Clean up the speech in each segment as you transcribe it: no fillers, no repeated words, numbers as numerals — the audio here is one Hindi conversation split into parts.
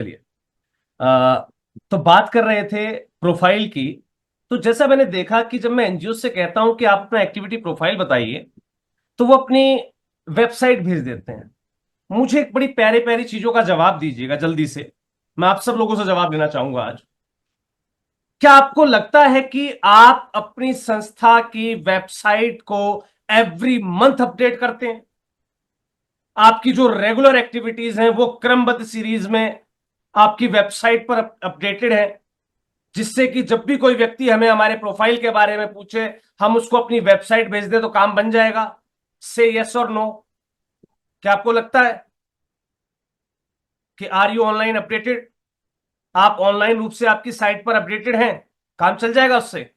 चलिए। अ, तो बात कर रहे थे प्रोफाइल की। तो जैसा मैंने देखा कि जब मैं एनजीओ से कहता हूं कि आप अपना एक्टिविटी प्रोफाइल बताइए, तो वो अपनी वेबसाइट भेज देते हैं। मुझे एक बड़ी प्यारी प्यारी चीजों का जवाब दीजिएगा जल्दी से। मैं आप सब लोगों से जवाब लेना चाहूंगा आज। क्या आपको लगता है कि आप अपनी संस्था की वेबसाइट को एवरी मंथ अपडेट करते हैं? आपकी जो रेगुलर एक्टिविटीज हैं वो क्रमबद्ध सीरीज में आपकी वेबसाइट पर अपडेटेड है, जिससे कि जब भी कोई व्यक्ति हमें हमारे प्रोफाइल के बारे में पूछे, हम उसको अपनी वेबसाइट भेज दे तो काम बन जाएगा। से यस और नो। क्या आपको लगता है कि आर यू ऑनलाइन अपडेटेड? आप ऑनलाइन रूप से आपकी साइट पर अपडेटेड हैं? काम चल जाएगा उससे?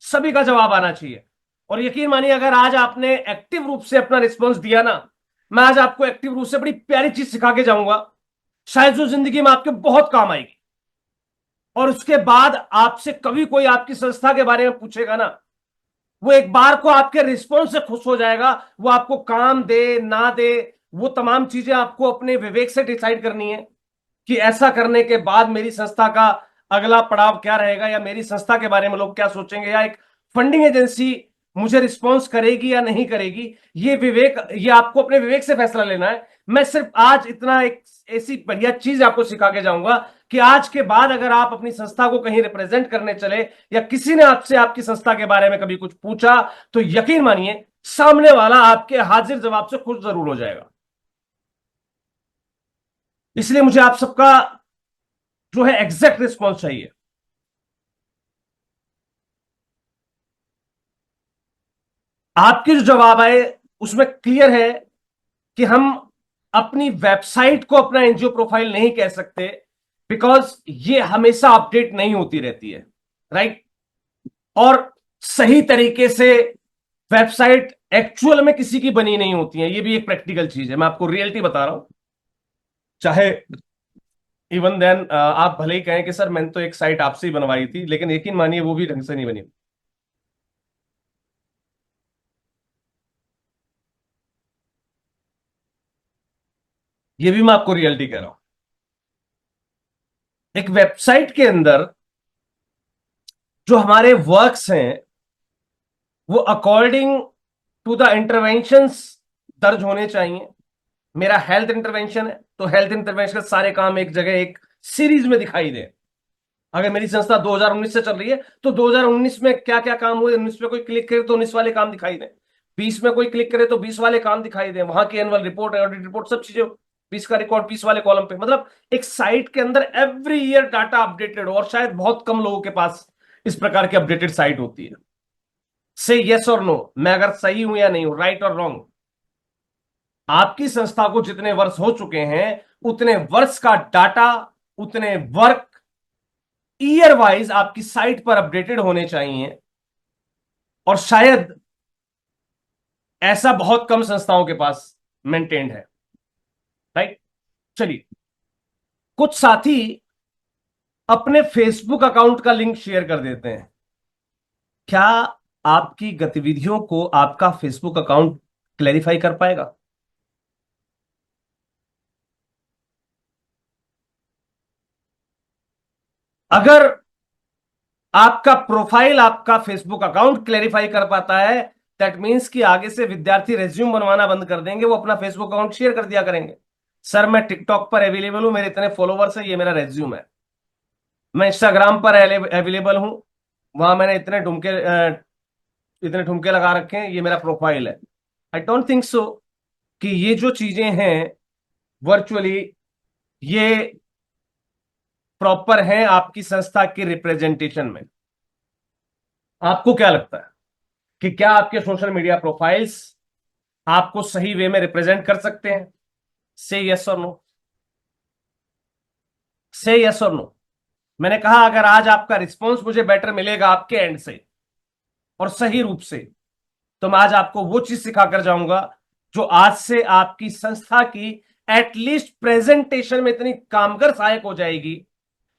सभी का जवाब आना चाहिए। और यकीन मानिए, अगर आज आपने एक्टिव रूप से अपना रिस्पॉन्स दिया ना, मैं आज आपको एक्टिव रूप से बड़ी प्यारी चीज सिखा के जाऊंगा, शायद जो जिंदगी में आपके बहुत काम आएगी। और उसके बाद आपसे कभी कोई आपकी संस्था के बारे में पूछेगा ना, वो एक बार को आपके रिस्पॉन्स से खुश हो जाएगा। वो आपको काम दे ना दे, वो तमाम चीजें आपको अपने विवेक से डिसाइड करनी है कि ऐसा करने के बाद मेरी संस्था का अगला पड़ाव क्या रहेगा, या मेरी संस्था के बारे में लोग क्या सोचेंगे, या एक फंडिंग एजेंसी मुझे रिस्पॉन्स करेगी या नहीं करेगी। ये आपको अपने विवेक से फैसला लेना है। मैं सिर्फ आज इतना एक ऐसी बढ़िया चीज आपको सिखा के जाऊंगा कि आज के बाद अगर आप अपनी संस्था को कहीं रिप्रेजेंट करने चले, या किसी ने आपसे आपकी संस्था के बारे में कभी कुछ पूछा, तो यकीन मानिए सामने वाला आपके हाजिर जवाब से खुश जरूर हो जाएगा। इसलिए मुझे आप सबका जो है एग्जैक्ट रिस्पॉन्स चाहिए। आपके जो जवाब आए उसमें क्लियर है कि हम अपनी वेबसाइट को अपना एनजीओ प्रोफाइल नहीं कह सकते, बिकॉज ये हमेशा अपडेट नहीं होती रहती है। राइट। और सही तरीके से वेबसाइट एक्चुअल में किसी की बनी नहीं होती है, ये भी एक प्रैक्टिकल चीज है। मैं आपको रियलिटी बता रहा हूं। चाहे इवन देन आप भले ही कहें कि सर मैंने तो एक साइट आपसे ही बनवाई थी, लेकिन यकीन मानिए वो भी ढंग से नहीं बनी। ये भी मैं आपको रियलिटी कह रहा हूं। एक वेबसाइट के अंदर जो हमारे वर्क्स हैं, वो अकॉर्डिंग टू द इंटरवेंशंस दर्ज होने चाहिए। मेरा हेल्थ इंटरवेंशन है तो हेल्थ इंटरवेंशन के सारे काम एक जगह एक सीरीज में दिखाई दे। अगर मेरी संस्था 2019 से चल रही है तो 2019 में क्या क्या काम हुए, 19 में कोई क्लिक करे तो 19 वाले काम दिखाई दे, 20 में कोई क्लिक करे तो 20 वाले काम दिखाई दे, वहां की एनुअल रिपोर्ट, ऑडिट रिपोर्ट, सब चीजें 20 का रिकॉर्ड 20 वाले कॉलम पे। मतलब एक साइट के अंदर एवरी ईयर डाटा अपडेटेड हो, और शायद बहुत कम लोगों के पास इस प्रकार की अपडेटेड साइट होती है। से यस और नो, मैं अगर सही हूं या नहीं हूं, राइट और रॉन्ग। आपकी संस्था को जितने वर्ष हो चुके हैं, उतने वर्ष का डाटा, उतने वर्क ईयर वाइज आपकी साइट पर अपडेटेड होने चाहिए। और शायद ऐसा बहुत कम संस्थाओं के पास मेंटेन्ड है। राइट। चलिए, कुछ साथी अपने फेसबुक अकाउंट का लिंक शेयर कर देते हैं। क्या आपकी गतिविधियों को आपका फेसबुक अकाउंट क्लैरिफाई कर पाएगा? अगर आपका प्रोफाइल आपका फेसबुक अकाउंट क्लैरिफाई कर पाता है, दैट मींस कि आगे से विद्यार्थी रेज्यूम बनवाना बंद कर देंगे, वो अपना फेसबुक अकाउंट शेयर कर दिया करेंगे। सर मैं टिकटॉक पर अवेलेबल हूं, मेरे इतने फॉलोवर्स है, ये मेरा रेज्यूम है। मैं इंस्टाग्राम पर अवेलेबल हूं, वहां मैंने इतने ठुमके लगा रखे हैं, ये मेरा प्रोफाइल है। आई डोंट थिंक सो कि ये जो चीजें हैं वर्चुअली, ये प्रॉपर हैं आपकी संस्था के रिप्रेजेंटेशन में। आपको क्या लगता है कि क्या आपके सोशल मीडिया प्रोफाइल्स आपको सही वे में रिप्रेजेंट कर सकते हैं? से यस और नो। से यस और नो। मैंने कहा अगर आज आपका रिस्पॉन्स मुझे बेटर मिलेगा आपके एंड से और सही रूप से, तो मैं आज आपको वो चीज सिखाकर जाऊंगा जो आज से आपकी संस्था की एटलीस्ट प्रेजेंटेशन में इतनी कामगर सहायक हो जाएगी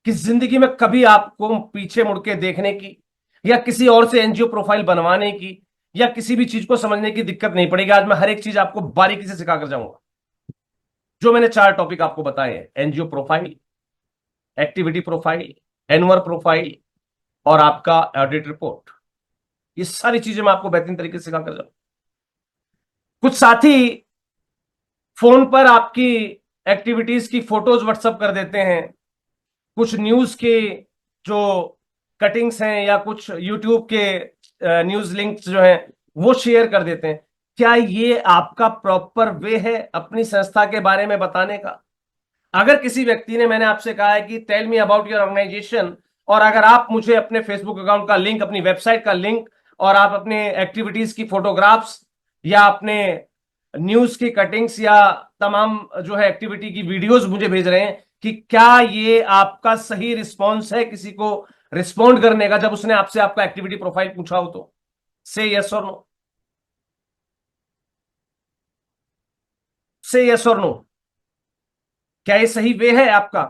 कि जिंदगी में कभी आपको पीछे मुड़ के देखने की, या किसी और से एनजीओ प्रोफाइल बनवाने की, या किसी भी चीज को समझने की दिक्कत नहीं पड़ेगी। आज मैं हर एक चीज आपको बारीकी से सिखाकर जाऊंगा। जो मैंने 4 टॉपिक आपको बताए हैं, NGO profile, activity profile, annual profile और आपका ऑडिट रिपोर्ट, ये सारी चीजें मैं आपको बेहतरीन तरीके से सिखा कर जाऊं। कुछ साथी फोन पर आपकी एक्टिविटीज की फोटोज व्हाट्सअप कर देते हैं, कुछ न्यूज के जो कटिंग्स हैं या कुछ यूट्यूब के न्यूज लिंक्स जो हैं वो शेयर कर देते हैं। क्या ये आपका प्रॉपर वे है अपनी संस्था के बारे में बताने का? अगर किसी व्यक्ति ने, मैंने आपसे कहा है कि tell me about your organisation, और अगर आप मुझे अपने फेसबुक अकाउंट का लिंक, अपनी वेबसाइट का लिंक और आप अपने एक्टिविटीज की फोटोग्राफ्स या अपने न्यूज की कटिंग्स या तमाम जो है एक्टिविटी की वीडियोस मुझे भेज रहे हैं, कि क्या ये आपका सही रिस्पॉन्स है किसी को रिस्पॉन्ड करने का जब उसने आपसे आपका एक्टिविटी प्रोफाइल पूछा हो? तो से यस और नो, से यस और नो। क्या ये सही वे है आपका?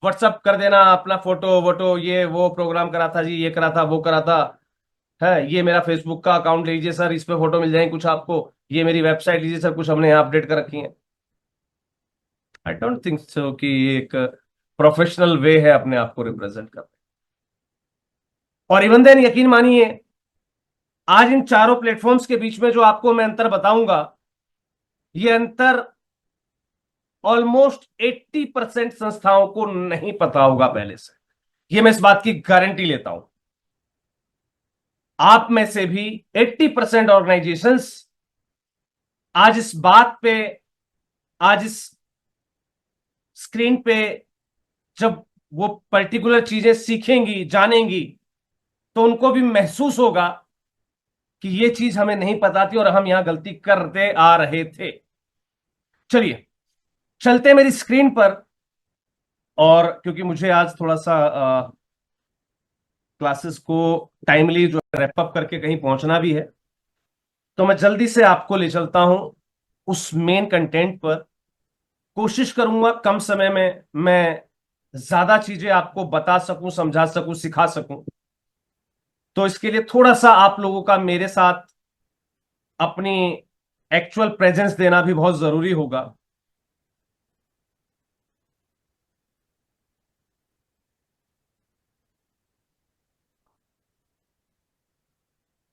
व्हाट्सअप कर देना अपना फोटो वोटो, ये वो प्रोग्राम करा था जी, ये करा था, वो करा था, है ये मेरा फेसबुक का अकाउंट लीजिए सर, इस पे फोटो मिल जाएंगे कुछ आपको, ये मेरी वेबसाइट लीजिए सर, कुछ हमने यहाँ अपडेट कर रखी है। आई डोंट थिंक सो कि ये एक प्रोफेशनल वे है अपने आप को रिप्रेजेंट करने। और इवन देन यकीन मानिए, आज इन चारों प्लेटफॉर्म्स के बीच में जो आपको मैं अंतर बताऊंगा, ये अंतर ऑलमोस्ट 80% संस्थाओं को नहीं पता होगा पहले से। ये मैं इस बात की गारंटी लेता हूं। आप में से भी 80% ऑर्गेनाइजेशंस आज इस बात पे, आज इस स्क्रीन पे जब वो पर्टिकुलर चीजें सीखेंगी, जानेंगी, तो उनको भी महसूस होगा कि ये चीज हमें नहीं पता थी और हम यहां गलती करते आ रहे थे। चलिए चलते मेरी स्क्रीन पर, और क्योंकि मुझे आज थोड़ा सा क्लासेस को टाइमली जो रैप अप करके कहीं पहुंचना भी है, तो मैं जल्दी से आपको ले चलता हूं उस मेन कंटेंट पर। कोशिश करूंगा कम समय में मैं ज्यादा चीजें आपको बता सकूं, समझा सकूं, सिखा सकूं। तो इसके लिए थोड़ा सा आप लोगों का मेरे साथ अपनी एक्चुअल प्रेजेंस देना भी बहुत जरूरी होगा।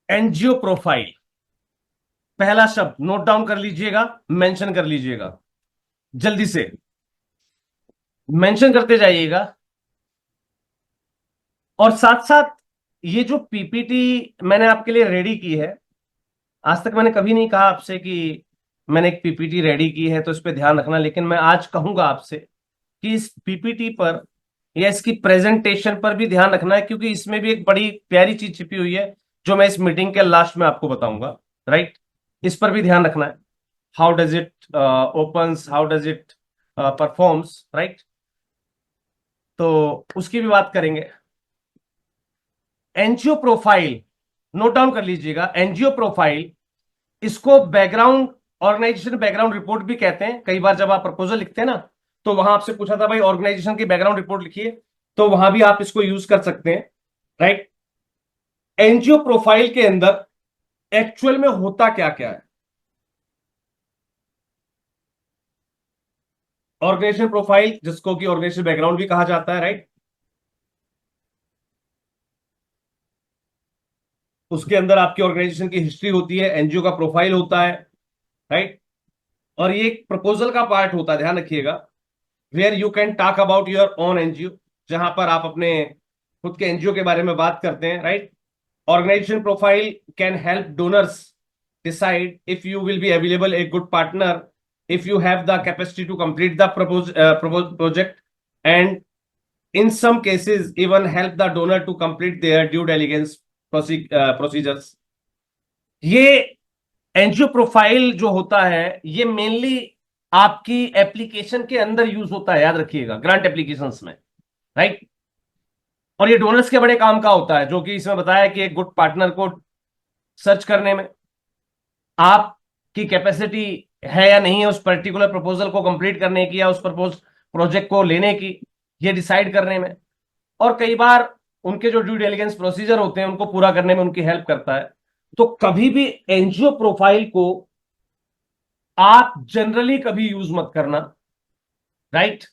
एनजीओ प्रोफाइल, पहला शब्द नोट डाउन कर लीजिएगा, मेंशन कर लीजिएगा, जल्दी से मेंशन करते जाइएगा। और साथ साथ ये जो पीपीटी मैंने आपके लिए रेडी की है, आज तक मैंने कभी नहीं कहा आपसे कि मैंने एक पीपीटी रेडी की है तो इस पे ध्यान रखना, लेकिन मैं आज कहूंगा आपसे कि इस पीपीटी पर या इसकी प्रेजेंटेशन पर भी ध्यान रखना है, क्योंकि इसमें भी एक बड़ी प्यारी चीज छिपी हुई है जो मैं इस मीटिंग के लास्ट में आपको बताऊंगा। राइट, इस पर भी ध्यान रखना है। How does it opens, how does it performs, right, तो उसकी भी बात करेंगे। एनजीओ प्रोफाइल नोट डाउन कर लीजिएगा। एनजीओ प्रोफाइल, इसको बैकग्राउंड, ऑर्गेनाइजेशन बैकग्राउंड रिपोर्ट भी कहते हैं। कई बार जब आप प्रपोजल लिखते हैं ना, तो वहां आपसे पूछा था भाई ऑर्गेनाइजेशन की बैकग्राउंड रिपोर्ट लिखिए, तो वहां भी आप इसको यूज कर सकते हैं। राइट, एनजीओ प्रोफाइल के अंदर एक्चुअल में होता क्या क्या है? ऑर्गेनाइजेशन प्रोफाइल, जिसको कि ऑर्गेनाइजेशन बैकग्राउंड भी कहा जाता है, राइट, उसके अंदर आपकी ऑर्गेनाइजेशन की हिस्ट्री होती है, एनजीओ का प्रोफाइल होता है, राइट। और ये एक प्रपोजल का पार्ट होता है, ध्यान रखिएगा, where you can talk about your own NGO, जहां पर आप अपने खुद के एनजीओ के बारे में बात करते हैं, right. Organisation profile can help donors decide if you will be available a good partner, if you have the capacity to complete the proposed project, and in some cases even help the donor to complete their due diligence procedures. ये एनजीओ प्रोफाइल जो होता है, ये मेनली आपकी एप्लीकेशन के अंदर यूज होता है, याद रखिएगा, ग्रांट एप्लीकेशंस में, राइट। और ये डोनर्स के बड़े काम का होता है, जो कि इसमें बताया कि एक गुड पार्टनर को सर्च करने में, आपकी कैपेसिटी है या नहीं है उस पर्टिकुलर प्रपोजल को कंप्लीट करने की या उस प्रपोज प्रोजेक्ट को लेने की, ये डिसाइड करने में, और कई बार उनके जो ड्यू डिलिजेंस प्रोसीजर होते हैं उनको पूरा करने में उनकी हेल्प करता है। तो कभी भी एनजीओ प्रोफाइल को आप जनरली कभी यूज मत करना, राइट।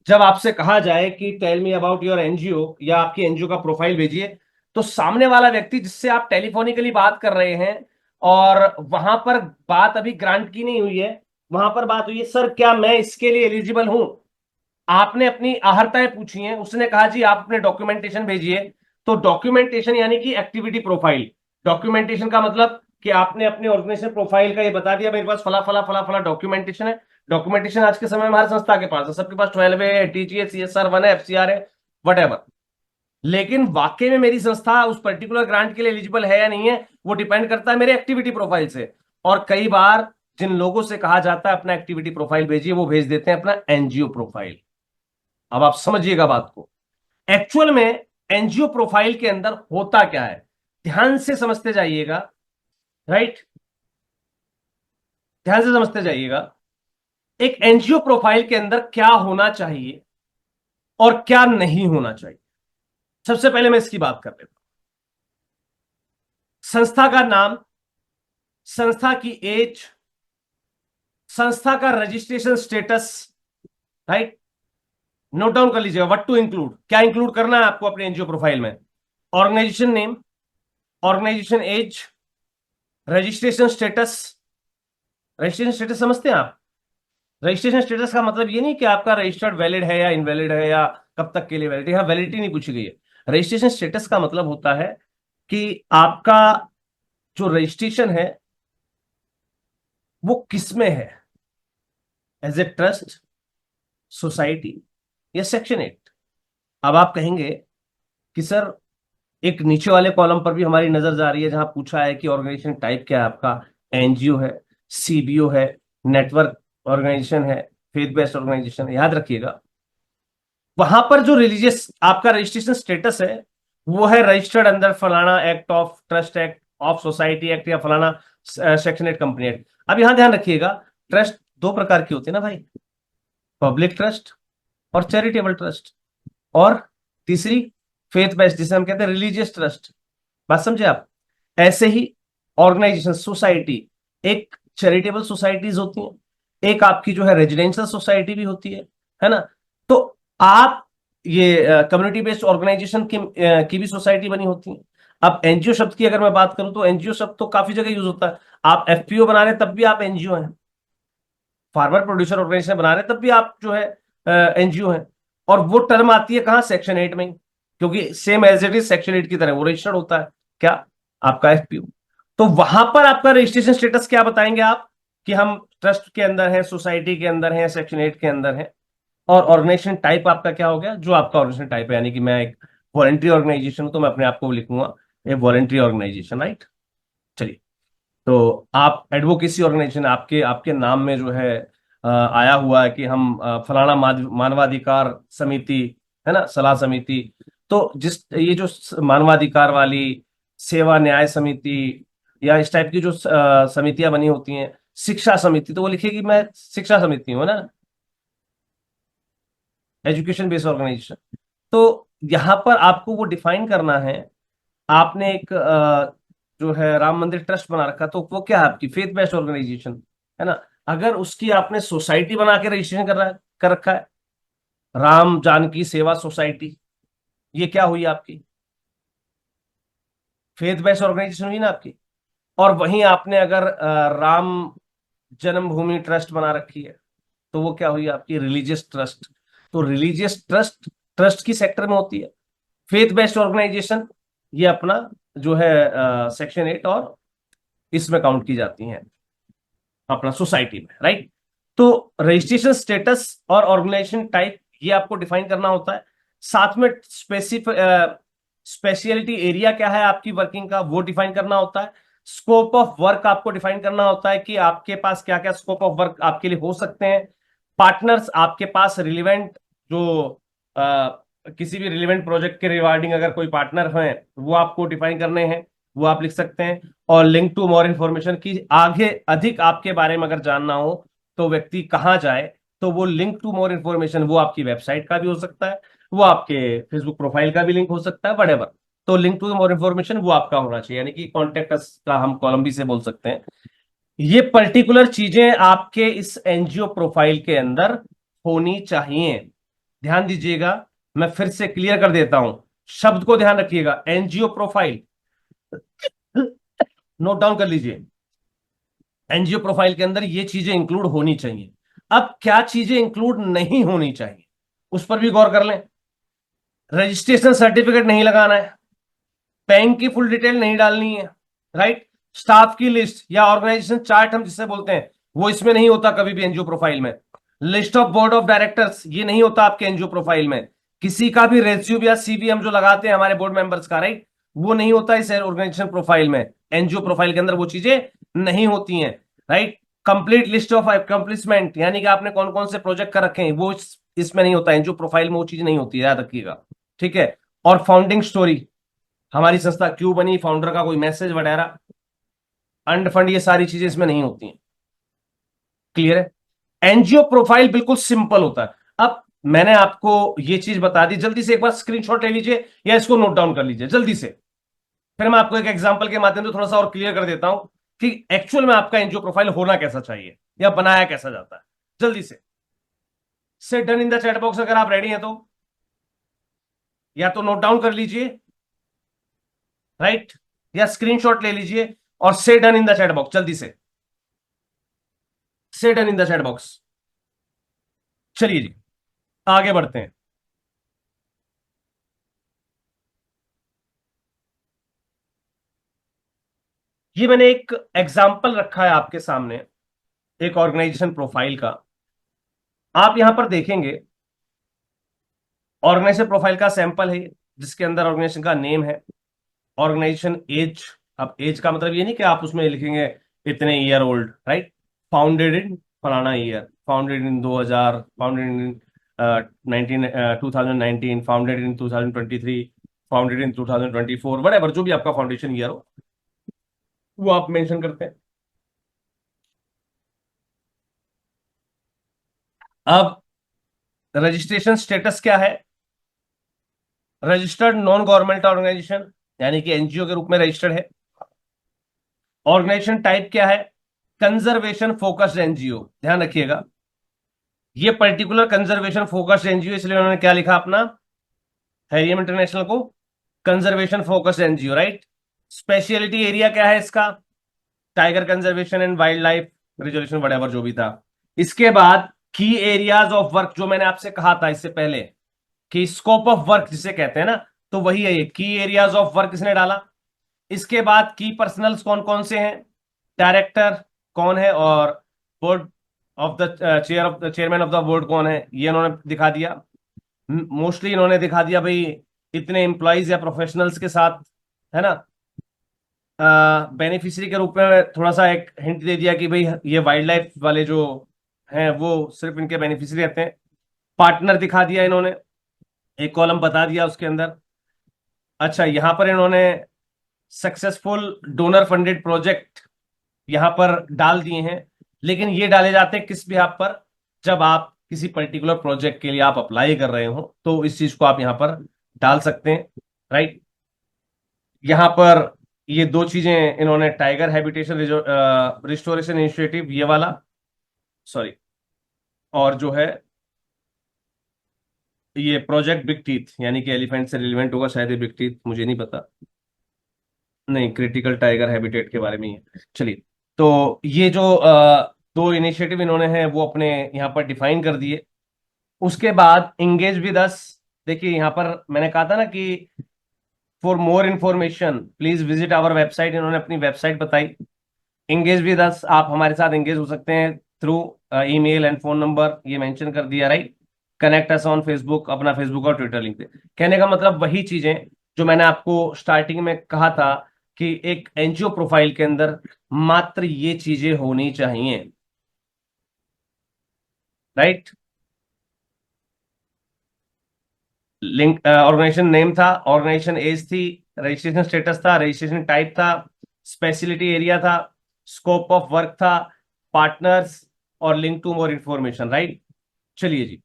जब आपसे कहा जाए कि tell me about your NGO या आपकी एनजीओ का प्रोफाइल भेजिए, तो सामने वाला व्यक्ति जिससे आप टेलीफोनिकली बात कर रहे हैं, और वहां पर बात अभी ग्रांट की नहीं हुई है, वहां पर बात हुई है सर क्या मैं इसके लिए एलिजिबल हूं, आपने अपनी आहर्ताएं पूछी हैं, उसने कहा जी आप अपने डॉक्यूमेंटेशन भेजिए। तो डॉक्यूमेंटेशन यानी कि एक्टिविटी प्रोफाइल। डॉक्यूमेंटेशन का मतलब कि आपने अपने ऑर्गेनाइजेशन प्रोफाइल का ये बता दिया मेरे पास फला फला फला फला डॉक्यूमेंटेशन है। डॉक्यूमेंटेशन आज के समय में हर संस्था के पास है, सबके पास 12 है, टीजीए, सीएसआर 1 है, एफसीआर है, वट। लेकिन वाकई में मेरी संस्था उस पर्टिकुलर ग्रांट के लिए एलिजिबल है या नहीं है, वो डिपेंड करता है मेरे एक्टिविटी प्रोफाइल से। और कई बार जिन लोगों से कहा जाता है अपना एक्टिविटी प्रोफाइल भेजिए, वो भेज देते हैं अपना एनजीओ प्रोफाइल। अब आप समझिएगा बात को। एक्चुअल में एनजीओ प्रोफाइल के अंदर होता क्या है, ध्यान से समझते जाइएगा, राइट, ध्यान से समझते जाइएगा। एक एनजीओ प्रोफाइल के अंदर क्या होना चाहिए और क्या नहीं होना चाहिए, सबसे पहले मैं इसकी बात कर लेता हूं। संस्था का नाम, संस्था की एज, संस्था का registration status, right. Note down कर लीजिएगा व्हाट टू इंक्लूड, क्या इंक्लूड करना है आपको अपने एनजीओ प्रोफाइल में। Organisation name, organisation age, registration status. Registration status समझते हैं आप? रजिस्ट्रेशन स्टेटस का मतलब ये नहीं कि आपका रजिस्टर्ड वैलिड है या इनवैलिड है या कब तक के लिए वैलिड है, यहां वैलिडिटी नहीं पूछी गई है। रजिस्ट्रेशन स्टेटस का मतलब होता है कि आपका जो रजिस्ट्रेशन है वो किसमें है, एज ए ट्रस्ट, सोसाइटी या सेक्शन 8। अब आप कहेंगे कि सर एक नीचे वाले कॉलम पर भी हमारी नजर जा रही है जहां पूछा है कि ऑर्गेनाइजेशन टाइप क्या है आपका, एनजीओ है, सीबीओ है, नेटवर्क ऑर्गेनाइजेशन है, फेथ बेस्ड ऑर्गेनाइजेशन है। याद रखिएगा वहां पर जो रिलीजियस आपका रजिस्ट्रेशन स्टेटस है वो है रजिस्टर्ड अंडर फलाना act of trust act of society act या फलाना सेक्शन 8 कंपनी एक्ट। अब यहां ध्यान रखिएगा, ट्रस्ट दो प्रकार की होती है ना भाई, पब्लिक ट्रस्ट और चैरिटेबल ट्रस्ट, और तीसरी फेथ बेस्ड जिसे हम कहते हैं रिलीजियस ट्रस्ट। बात समझे आप? ऐसे ही ऑर्गेनाइजेशन सोसाइटी, एक चैरिटेबल सोसाइटीज होती हैं, एक आपकी जो है रेजिडेंशियल सोसाइटी भी होती है ना। तो आप ये कम्युनिटी बेस्ड ऑर्गेनाइजेशन की भी सोसाइटी बनी होती है। अब एनजीओ शब्द की अगर मैं बात करूं तो एनजीओ शब्द तो काफी जगह यूज होता है। आप एफपीओ बना रहे तब भी आप एनजीओ हैं, फार्मर प्रोड्यूसर ऑर्गेनाइजेशन बना रहे तब भी आप जो है एनजीओ हैं। और वो टर्म आती है कहां, सेक्शन 8 में ही, क्योंकि same as it is section 8 की तरह वो रजिस्टर्ड होता है क्या, आपका एफपीओ। तो वहां पर आपका रजिस्ट्रेशन स्टेटस क्या बताएंगे आप, कि हम ट्रस्ट के अंदर हैं, सोसाइटी के अंदर हैं, सेक्शन 8 के अंदर हैं। और ऑर्गेनाइजेशन टाइप आपका क्या हो गया, जो आपका ऑर्गेनाइजेशन टाइप है, यानी कि मैं एक वॉलंटरी ऑर्गेनाइजेशन हूं तो मैं अपने आप को लिखूंगा ए वॉलंटरी ऑर्गेनाइजेशन, राइट। चलिए, तो आप एडवोकेसी ऑर्गेनाइजेशन, आपके आपके नाम में जो है आया हुआ है कि हम फलाना मानवाधिकार समिति, है ना, सलाह समिति। तो जिस ये जो मानवाधिकार वाली सेवा न्याय समिति या इस टाइप की जो समितियां बनी होती हैं, शिक्षा समिति, तो वो लिखेगी मैं शिक्षा समिति हूं ना, एजुकेशन बेस्ड ऑर्गेनाइजेशन। तो यहां पर आपको वो डिफाइन करना है। आपने एक जो है राम मंदिर ट्रस्ट बना रखा, तो वो क्या है, आपकी फेथ बेस्ड ऑर्गेनाइजेशन है ना। अगर उसकी आपने सोसाइटी बना के रजिस्ट्रेशन कर रखा है, राम जानकी सेवा सोसाइटी, ये क्या हुई आपकी, फेथ बेस्ड ऑर्गेनाइजेशन हुई ना आपकी। और वहीं आपने अगर राम जन्मभूमि ट्रस्ट बना रखी है, तो वो क्या हुई आपकी, रिलीजियस ट्रस्ट। तो रिलीजियस ट्रस्ट ट्रस्ट की सेक्टर में होती है, फेथ बेस्ड ऑर्गेनाइजेशन ये अपना जो है सेक्शन 8 और इसमें काउंट की जाती हैं अपना सोसाइटी में, राइट। तो रजिस्ट्रेशन स्टेटस और ऑर्गेनाइजेशन टाइप ये आपको डिफाइन करना होता है। साथ में स्पेशलिटी एरिया क्या है आपकी वर्किंग का, वो डिफाइन करना होता है। स्कोप ऑफ वर्क आपको डिफाइन करना होता है कि आपके पास क्या क्या स्कोप ऑफ वर्क आपके लिए हो सकते हैं। पार्टनर्स आपके पास रिलेवेंट जो किसी भी रिलेवेंट प्रोजेक्ट के रिगार्डिंग अगर कोई पार्टनर है वो आपको डिफाइन करने हैं, वो आप लिख सकते हैं। और लिंक टू मोर इन्फॉर्मेशन की आगे अधिक आपके बारे में अगर जानना हो तो व्यक्ति कहाँ जाए, तो वो लिंक टू मोर इन्फॉर्मेशन वो आपकी वेबसाइट का भी हो सकता है, वो आपके फेसबुक प्रोफाइल का भी लिंक हो सकता है, वटेवर। तो लिंक टू मोर इन्फॉर्मेशन वो आपका होना चाहिए, यानी कि कॉन्टेक्ट अस का हम कॉलम भी से बोल सकते हैं। ये पर्टिकुलर चीजें आपके इस एनजीओ प्रोफाइल के अंदर होनी चाहिए। ध्यान दीजिएगा, मैं फिर से क्लियर कर देता हूं, शब्द को ध्यान रखिएगा, एनजीओ प्रोफाइल, नोट डाउन कर लीजिए। एनजीओ प्रोफाइल के अंदर ये चीजें इंक्लूड होनी चाहिए। अब क्या चीजें इंक्लूड नहीं होनी चाहिए, उस पर भी गौर कर लें। रजिस्ट्रेशन सर्टिफिकेट नहीं लगाना है, बैंक की फुल डिटेल नहीं डालनी है, राइट। स्टाफ की लिस्ट या ऑर्गेनाइजेशन चार्ट हम जिसे बोलते हैं, वो इसमें नहीं होता कभी भी एनजीओ प्रोफाइल में। List of board of directors, ये नहीं होता आपके एनजीओ प्रोफाइल में। किसी का भी रेज्यूम या सीवी हम जो लगाते हैं हमारे बोर्ड मेंबर्स का, राइट, वो नहीं होता इस ऑर्गेनाइजेशन प्रोफाइल में। एनजीओ प्रोफाइल के अंदर वो चीजें नहीं होती हैं, right. Complete list of accomplishment, यानी कि आपने कौन कौन से प्रोजेक्ट कर रखे हैं, वो इसमें नहीं होता। एनजीओ प्रोफाइल में वो चीज नहीं होती, याद रखिएगा, ठीक है। और फाउंडिंग स्टोरी, हमारी संस्था क्यों बनी, फाउंडर का कोई मैसेज वगैरह, अंड फंड, ये सारी चीजें इसमें नहीं होती हैं। क्लियर है। एनजीओ प्रोफाइल बिल्कुल सिंपल होता है। अब मैंने आपको ये चीज बता दी, जल्दी से एक बार स्क्रीनशॉट ले लीजिए या इसको नोट डाउन कर लीजिए जल्दी से। फिर मैं आपको एक एग्जांपल के माध्यम से थोड़ा सा और क्लियर कर देता हूं कि एक्चुअल में आपका एनजीओ प्रोफाइल होना कैसा चाहिए या बनाया कैसा जाता है। जल्दी से done in the chat box अगर आप रेडी हैं तो, या तो नोट डाउन कर लीजिए, राइट, या स्क्रीनशॉट ले लीजिए और से done in the chat box, जल्दी से done in the chat box. चलिए जी, आगे बढ़ते हैं। ये मैंने एक एग्जाम्पल रखा है आपके सामने, एक ऑर्गेनाइजेशन प्रोफाइल का। आप यहां पर देखेंगे ऑर्गेनाइजेशन प्रोफाइल का सैंपल है, जिसके अंदर ऑर्गेनाइजेशन का नेम है, ऑर्गेनाइजेशन एज। अब एज का मतलब ये नहीं कि आप उसमें लिखेंगे इतने year old, right. Founded in फलाना year, founded in 2000, founded in 2019, founded in 2023, founded in 2024, what जो भी आपका फाउंडेशन ईयर हो वो आप मेंशन करते हैं। अब रजिस्ट्रेशन स्टेटस क्या है, रजिस्टर्ड नॉन गवर्नमेंट ऑर्गेनाइजेशन, यानी कि एनजीओ के रूप में रजिस्टर्ड है। ऑर्गेनाइजेशन टाइप क्या है, कंजर्वेशन फोकस्ड एनजीओ। ध्यान रखिएगा, ये पर्टिकुलर कंजर्वेशन फोकस्ड एनजीओ, इसलिए उन्होंने क्या लिखा अपना, हैरियम इंटरनेशनल को conservation focused NGO, right. Speciality area क्या है इसका, tiger conservation and wild life resolution, whatever जो भी था। इसके बाद की एरियाज ऑफ वर्क, जो मैंने आपसे कहा था इससे पहले कि स्कोप ऑफ वर्क जिसे कहते हैं ना, तो वही है ये की एरियाज ऑफ वर्क, इसने डाला। इसके बाद की पर्सनल्स कौन कौन से हैं, डायरेक्टर कौन है, और board of the chairman of the board कौन है, ये इन्होंने दिखा दिया। मोस्टली इन्होंने दिखा दिया भाई इतने एम्प्लॉयज या प्रोफेशनल्स के साथ, है ना। बेनिफिशियरी के रूप में थोड़ा सा एक हिंट दे दिया कि भाई ये वाइल्ड लाइफ वाले जो हैं वो सिर्फ इनके बेनिफिशियरी रहते हैं। पार्टनर दिखा दिया इन्होंने, एक कॉलम बता दिया उसके अंदर। अच्छा, यहां पर इन्होंने सक्सेसफुल डोनर फंडेड प्रोजेक्ट यहां पर डाल दिए हैं, लेकिन ये डाले जाते हैं किस बिहाफ पर, जब आप किसी पर्टिकुलर प्रोजेक्ट के लिए आप अप्लाई कर रहे हो तो इस चीज को आप यहां पर डाल सकते हैं, राइट। यहां पर ये दो चीजें इन्होंने, टाइगर हैबिटेशन रिस्टोरेशन इनिशिएटिव ये वाला, सॉरी, और जो है ये प्रोजेक्ट बिग टीथ, यानी कि एलिफेंट से रिलेवेंट होगा शायद, ये बिग टीथ मुझे नहीं पता, नहीं, क्रिटिकल टाइगर हैबिटेट के बारे में ही है। चलिए, तो ये जो दो इनिशिएटिव इन्होंने हैं वो अपने यहाँ पर डिफाइन कर दिए। उसके बाद इंगेज विद अस, देखिए यहाँ पर मैंने कहा था ना कि for more information please visit our website, इन्होंने अपनी वेबसाइट बताई। इंगेज विद अस, आप हमारे साथ इंगेज हो सकते हैं through email and phone number, ये मेंशन कर दिया, right. Connect us on Facebook, अपना फेसबुक और ट्विटर लिंक पे। कहने का मतलब वही चीजें जो मैंने आपको स्टार्टिंग में कहा था कि एक एनजीओ प्रोफाइल के अंदर मात्र ये चीजें होनी चाहिए, राइट। लिंक, ऑर्गेनाइजेशन नेम था, ऑर्गेनाइजेशन एज थी, रजिस्ट्रेशन स्टेटस था, रजिस्ट्रेशन टाइप था, स्पेशलिटी एरिया था, स्कोप ऑफ वर्क था, पार्टनर्स, और link to more information, right. चलिए जी,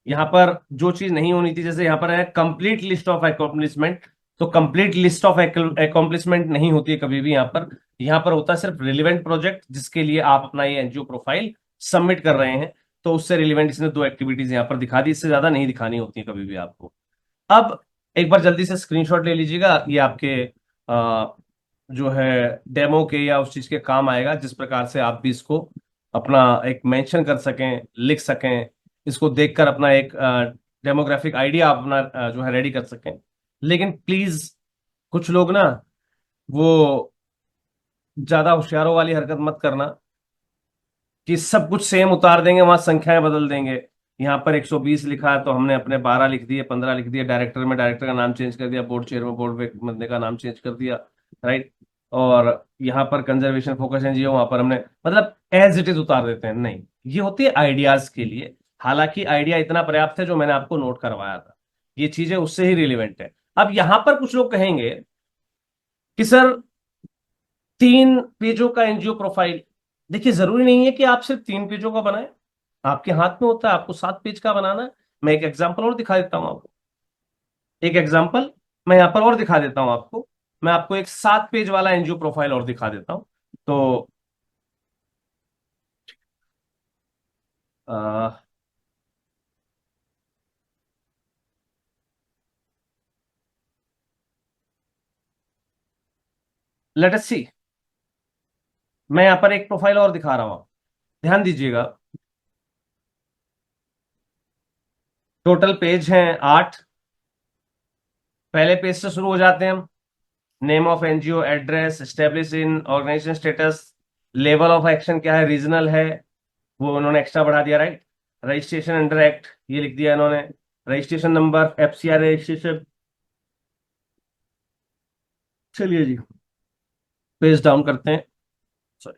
यहां पर जो चीज नहीं होनी थी, जैसे यहां पर है कंप्लीट लिस्ट ऑफ अकॉम्प्लिशमेंट, तो कंप्लीट लिस्ट ऑफ अकॉम्प्लिशमेंट नहीं होती है कभी भी यहां पर। यहाँ पर होता है सिर्फ रिलेवेंट प्रोजेक्ट जिसके लिए आप अपना ये एनजीओ प्रोफाइल सबमिट कर रहे हैं, तो उससे रिलेवेंट इसने दो एक्टिविटीज यहाँ पर दिखा दी, इससे ज्यादा नहीं दिखानी होती है कभी भी आपको। अब एक बार जल्दी से स्क्रीनशॉट ले लीजिएगा, ये आपके जो है डेमो के या उस चीज के काम आएगा, जिस प्रकार से आप भी इसको अपना एक मेंशन कर सकें, लिख सकें, इसको देखकर अपना एक डेमोग्राफिक आइडिया अपना जो है रेडी कर सकें। लेकिन प्लीज कुछ लोग ना वो ज्यादा होशियारों वाली हरकत मत करना कि सब कुछ सेम उतार देंगे, वहां संख्याएं बदल देंगे। यहाँ पर 120 लिखा है तो हमने अपने 12 लिख दिए, 15 लिख दिए, डायरेक्टर में डायरेक्टर का नाम चेंज कर दिया, बोर्ड चेयर में बोर्ड बंदे का नाम चेंज कर दिया, राइट। और यहाँ पर कंजर्वेशन फोकस एनजीओ, वहां पर हमने मतलब एज इट इज उतार देते हैं। नहीं, ये होती है आइडियाज के लिए। हालांकि आइडिया इतना पर्याप्त है जो मैंने आपको नोट करवाया था, ये चीजें उससे ही रिलेवेंट है। अब यहां पर कुछ लोग कहेंगे कि सर 3 पेजों का एनजीओ प्रोफाइल, देखिए जरूरी नहीं है कि आप सिर्फ 3 पेजों का बनाएं, आपके हाथ में होता है आपको 7 पेज का बनाना है। मैं एक एग्जांपल और दिखा देता हूं आपको, एक एग्जांपल मैं यहां पर और दिखा देता हूं आपको। मैं आपको एक 7 पेज वाला एनजीओ प्रोफाइल और दिखा देता हूं। तो लेट अस सी, मैं यहां पर एक प्रोफाइल और दिखा रहा हूं, ध्यान दीजिएगा। टोटल पेज हैं 8। पहले पेज से शुरू हो जाते हैं हम। Name of NGO, address, establish in organisation status, level of action क्या है, रीजनल है, वो उन्होंने एक्स्ट्रा बढ़ा दिया, राइट। रजिस्ट्रेशन अंडर एक्ट ये लिख दिया इन्होंने, रजिस्ट्रेशन नंबर, एफसीआर रजिस्ट्रेशन। चलिए जी, पेज डाउन करते हैं। सॉरी,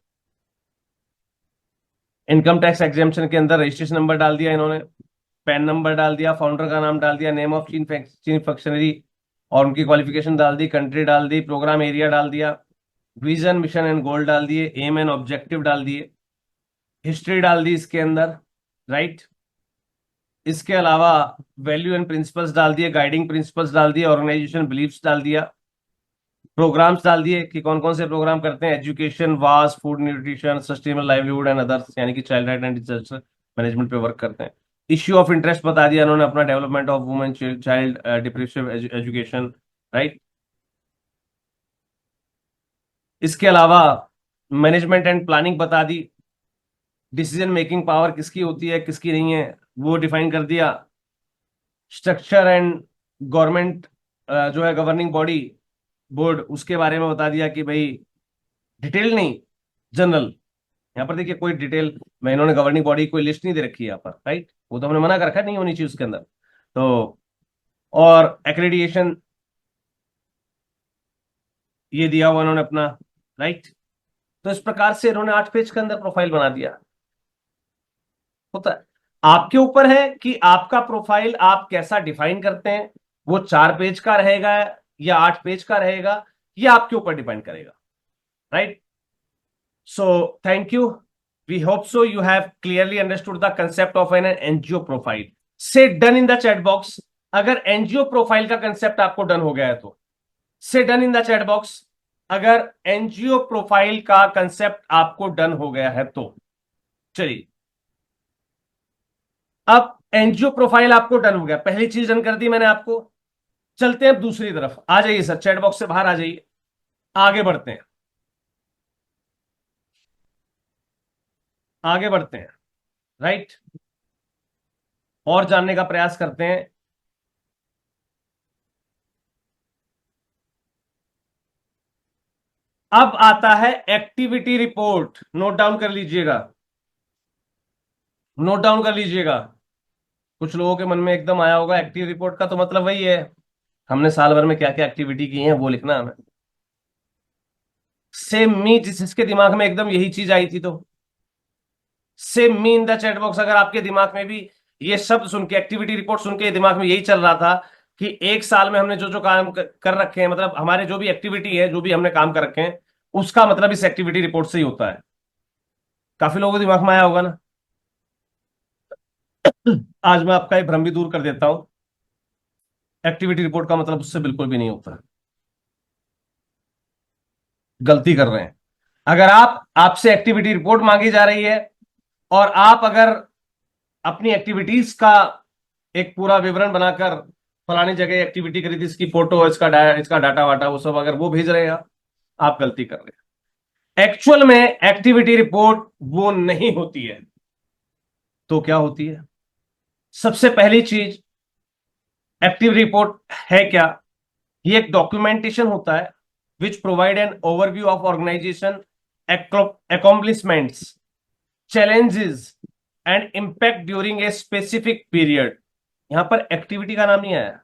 इनकम टैक्स एग्जेम्पशन के अंदर रजिस्ट्रेशन नंबर डाल दिया इन्होंने, पैन नंबर डाल दिया, फाउंडर का नाम डाल दिया, नेम ऑफ चीफ फंक्शनरी और उनकी क्वालिफिकेशन डाल दी, कंट्री डाल दी, प्रोग्राम एरिया डाल दिया, विजन मिशन एंड गोल डाल दिए, एम एंड ऑब्जेक्टिव डाल दिए, हिस्ट्री डाल दी इसके अंदर, राइट। इसके अलावा वैल्यू एंड प्रिंसिपल्स डाल दिए, गाइडिंग प्रिंसिपल्स डाल दिए, ऑर्गेनाइजेशन बिलीफ्स डाल दिया, प्रोग्राम्स डाल दिए कि कौन कौन से प्रोग्राम करते हैं, एजुकेशन, वास, food nutrition, sustainable livelihood and others, यानी कि child right and disaster management पे वर्क करते हैं। इश्यू ऑफ इंटरेस्ट बता दिया उन्होंने अपना, development of women child depressive education, right. इसके अलावा मैनेजमेंट एंड प्लानिंग बता दी, डिसीजन मेकिंग पावर किसकी होती है किसकी नहीं है वो डिफाइन कर दिया, स्ट्रक्चर एंड गवर्नमेंट जो है गवर्निंग बॉडी, बोर्ड, उसके बारे में बता दिया कि भाई डिटेल नहीं, जनरल। यहाँ पर देखिए कोई डिटेल में इन्होंने गवर्निंग बॉडी कोई लिस्ट नहीं दे रखी है यहाँ पर, राइट, वो तो हमने मना कर रखा है, नहीं होनी चाहिए उसके अंदर। तो और एक्रेडिएशन ये दिया हुआ इन्होंने अपना, राइट। तो इस प्रकार से इन्होंने 8 पेज के अंदर प्रोफाइल बना दिया। होता है, आपके ऊपर है कि आपका प्रोफाइल आप कैसा डिफाइन करते हैं, वो 4 पेज का रहेगा या 8 पेज का रहेगा, ये आपके ऊपर डिपेंड करेगा, right. So, thank you. We hope so you have clearly understood the concept of an NGO profile. Say done in the chat box. अगर एनजीओ प्रोफाइल का कंसेप्ट आपको डन हो गया है तो से done in the chat box. अगर एनजीओ प्रोफाइल का कंसेप्ट आपको डन हो गया है तो चलिए, अब एनजीओ प्रोफाइल आपको डन हो गया, पहली चीज डन कर दी मैंने आपको। चलते हैं अब दूसरी तरफ, आ जाइए सर, चैट बॉक्स से बाहर आ जाइए, आगे बढ़ते हैं, आगे बढ़ते हैं, राइट। और जानने का प्रयास करते हैं। अब आता है एक्टिविटी रिपोर्ट, नोट डाउन कर लीजिएगा, नोट डाउन कर लीजिएगा। कुछ लोगों के मन में एकदम आया होगा एक्टिव रिपोर्ट का तो मतलब वही है, हमने साल भर में क्या क्या एक्टिविटी की है वो लिखना है हमें। सेम मी, जिसके दिमाग में एकदम यही चीज आई थी तो same me in the chat box. अगर आपके दिमाग में भी ये शब्द सुन के, एक्टिविटी रिपोर्ट सुन के दिमाग में यही चल रहा था कि एक साल में हमने जो जो काम कर रखे हैं, मतलब हमारे जो भी एक्टिविटी है, जो भी हमने काम कर रखे हैं, उसका मतलब इस एक्टिविटी रिपोर्ट से ही होता है। काफी लोगों के दिमाग में आया होगा ना। आज मैं आपका ये भ्रम भी दूर कर देता हूं, एक्टिविटी रिपोर्ट का मतलब उससे बिल्कुल भी नहीं होता है, गलती कर रहे हैं। अगर आपसे एक्टिविटी रिपोर्ट मांगी जा रही है और आप अगर अपनी एक्टिविटीज का एक पूरा विवरण बनाकर फलानी जगह एक्टिविटी करी थी, इसकी फोटो, इसका डाटा वाटा वो सब अगर वो भेज रहे हैं, आप गलती कर रहे हैं। एक्चुअल में एक्टिविटी रिपोर्ट वो नहीं होती है। तो क्या होती है? सबसे पहली चीज, एक्टिव रिपोर्ट है क्या? ये एक डॉक्यूमेंटेशन होता है which provide an overview of organisation accomplishments, challenges and impact during a specific period. यहां पर एक्टिविटी का नाम नहीं आया,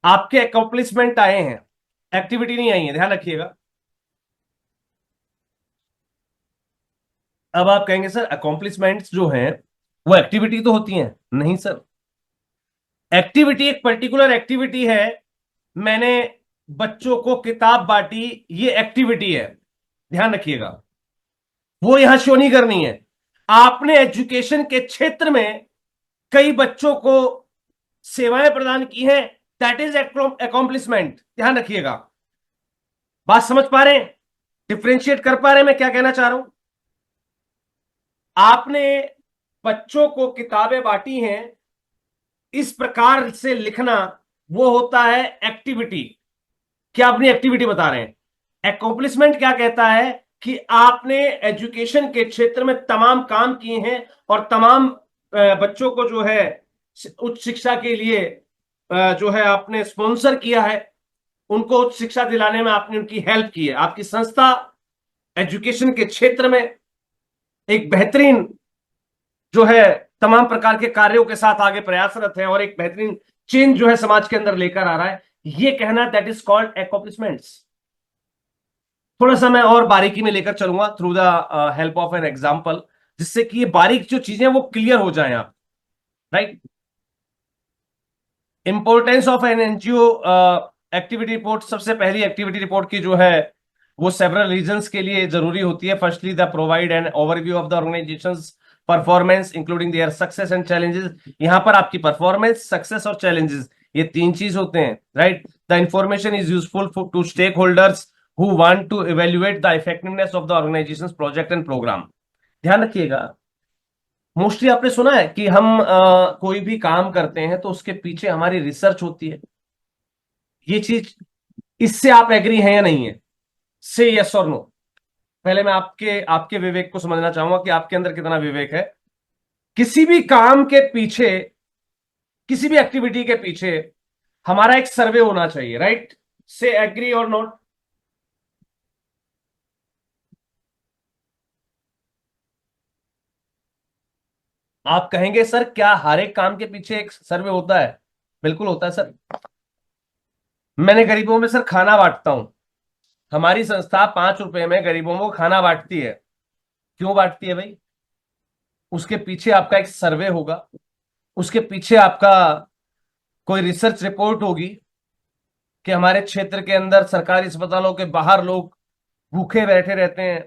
आपके अकॉम्प्लिशमेंट आए हैं, एक्टिविटी नहीं आई है, ध्यान रखिएगा। अब आप कहेंगे सर अकॉम्प्लिशमेंट्स जो हैं वो एक्टिविटी तो होती हैं। नहीं सर, एक्टिविटी एक पर्टिकुलर एक्टिविटी है। मैंने बच्चों को किताब बांटी, ये एक्टिविटी है, दैन रखिएगा। वो यहां शो नहीं करनी है। आपने एजुकेशन के क्षेत्र में कई बच्चों को सेवाएं प्रदान की हैं, दैट इज अकॉम्प्लिशमेंट, ध्यान रखिएगा। बात समझ पा रहे हैं? डिफ्रेंशिएट कर पा रहे हैं मैं क्या कहना चाह रहा हूं? आपने बच्चों को किताबें बांटी हैं, इस प्रकार से लिखना वो होता है एक्टिविटी। क्या अपनी एक्टिविटी बता रहे हैं। अकॉम्प्लिशमेंट क्या कहता है कि आपने एजुकेशन के क्षेत्र में तमाम काम किए हैं और तमाम बच्चों को जो है उच्च शिक्षा के लिए जो है आपने स्पॉन्सर किया है, उनको उच्च शिक्षा दिलाने में आपने उनकी हेल्प की है। आपकी संस्था एजुकेशन के क्षेत्र में एक बेहतरीन जो है तमाम प्रकार के कार्यों के साथ आगे प्रयासरत है और एक बेहतरीन चेंज जो है समाज के अंदर लेकर आ रहा है। ये कहना दैट इज कॉल्ड अकॉम्प्लिशमेंट्स। थोड़ा सा मैं और बारीकी में लेकर चलूंगा through the help of an example, जिससे कि ये बारीक जो चीजें वो क्लियर हो जाएं आप। Right. Importance of an NGO activity report. सबसे पहली एक्टिविटी रिपोर्ट की जो है वो सेवरल रीजंस के लिए जरूरी होती है। Firstly the provide an overview of the organisations performance including their success and challenges. यहां पर आपकी परफॉर्मेंस, सक्सेस और चैलेंजेस, ये तीन चीज होते हैं। Right. The information is useful to stakeholders who want to evaluate the effectiveness of the organization's project and program। ध्यान रखिएगा, मोस्टली आपने सुना है कि हम कोई भी काम करते हैं तो उसके पीछे हमारी रिसर्च होती है। ये चीज, इससे आप एग्री हैं या नहीं है? से यस और नो। पहले मैं आपके आपके विवेक को समझना चाहूंगा कि आपके अंदर कितना विवेक है। किसी भी काम के पीछे, किसी भी एक्टिविटी के पीछे हमारा एक सर्वे होना चाहिए। राइट। से एग्री और नॉट? आप कहेंगे सर क्या हर एक काम के पीछे एक सर्वे होता है? बिल्कुल होता है सर। मैंने गरीबों में सर खाना बांटता हूं। हमारी संस्था 5 रुपए में गरीबों को खाना बांटती है। क्यों बांटती है भाई? उसके पीछे आपका एक सर्वे होगा, उसके पीछे आपका कोई रिसर्च रिपोर्ट होगी कि हमारे क्षेत्र के अंदर सरकारी अस्पतालों के बाहर लोग भूखे बैठे रहते हैं।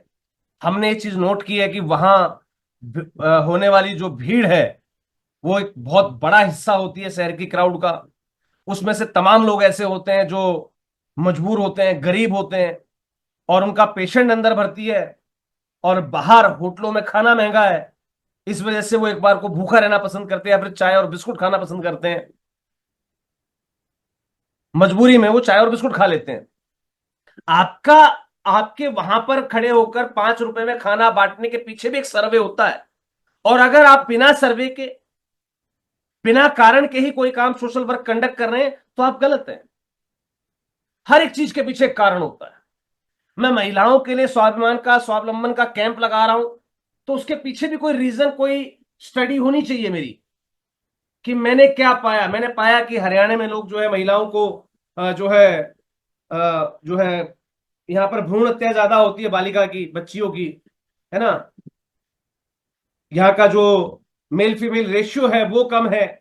हमने ये चीज नोट की है कि वहां होने वाली जो भीड़ है वो एक बहुत बड़ा हिस्सा होती है शहर की क्राउड का। उसमें से तमाम लोग ऐसे होते हैं जो मजबूर होते हैं, गरीब होते हैं, और उनका पेशेंट अंदर भर्ती है और बाहर होटलों में खाना महंगा है। इस वजह से वो एक बार को भूखा रहना पसंद करते हैं या फिर चाय और बिस्कुट खाना पसंद करते हैं। मजबूरी में वो चाय और बिस्कुट खा लेते हैं। आपका आपके वहां पर खड़े होकर 5 रुपए में खाना बांटने के पीछे भी एक सर्वे होता है। और अगर आप बिना सर्वे के, बिना कारण के ही कोई काम सोशल वर्क कंडक्ट कर रहे हैं तो आप गलत हैं। हर एक चीज के पीछे एक कारण होता है। मैं महिलाओं के लिए स्वाभिमान का, स्वावलंबन का कैंप लगा रहा हूं तो उसके पीछे भी कोई रीजन, कोई स्टडी होनी चाहिए मेरी, कि मैंने क्या पाया। मैंने पाया कि हरियाणा में लोग जो है महिलाओं को जो है यहाँ पर भ्रूण हत्या ज्यादा होती है, बालिका की, बच्चियों की, है ना। यहाँ का जो मेल फीमेल रेशियो है वो कम है।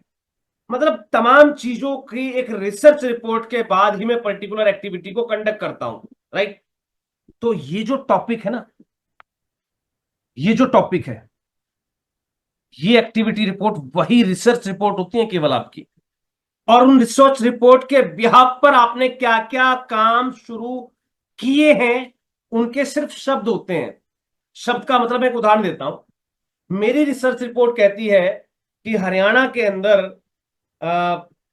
मतलब तमाम चीजों की एक रिसर्च रिपोर्ट के बाद ही मैं पर्टिकुलर एक्टिविटी को कंडक्ट करता हूं। राइट। तो ये जो टॉपिक है ना, ये जो टॉपिक है, ये एक्टिविटी रिपोर्ट वही रिसर्च रिपोर्ट होती है केवल आपकी। और उन रिसर्च रिपोर्ट के बिहाफ पर आपने क्या क्या काम शुरू किए हैं उनके सिर्फ शब्द होते हैं। शब्द का मतलब, मैं एक उदाहरण देता हूं। मेरी रिसर्च रिपोर्ट कहती है कि हरियाणा के अंदर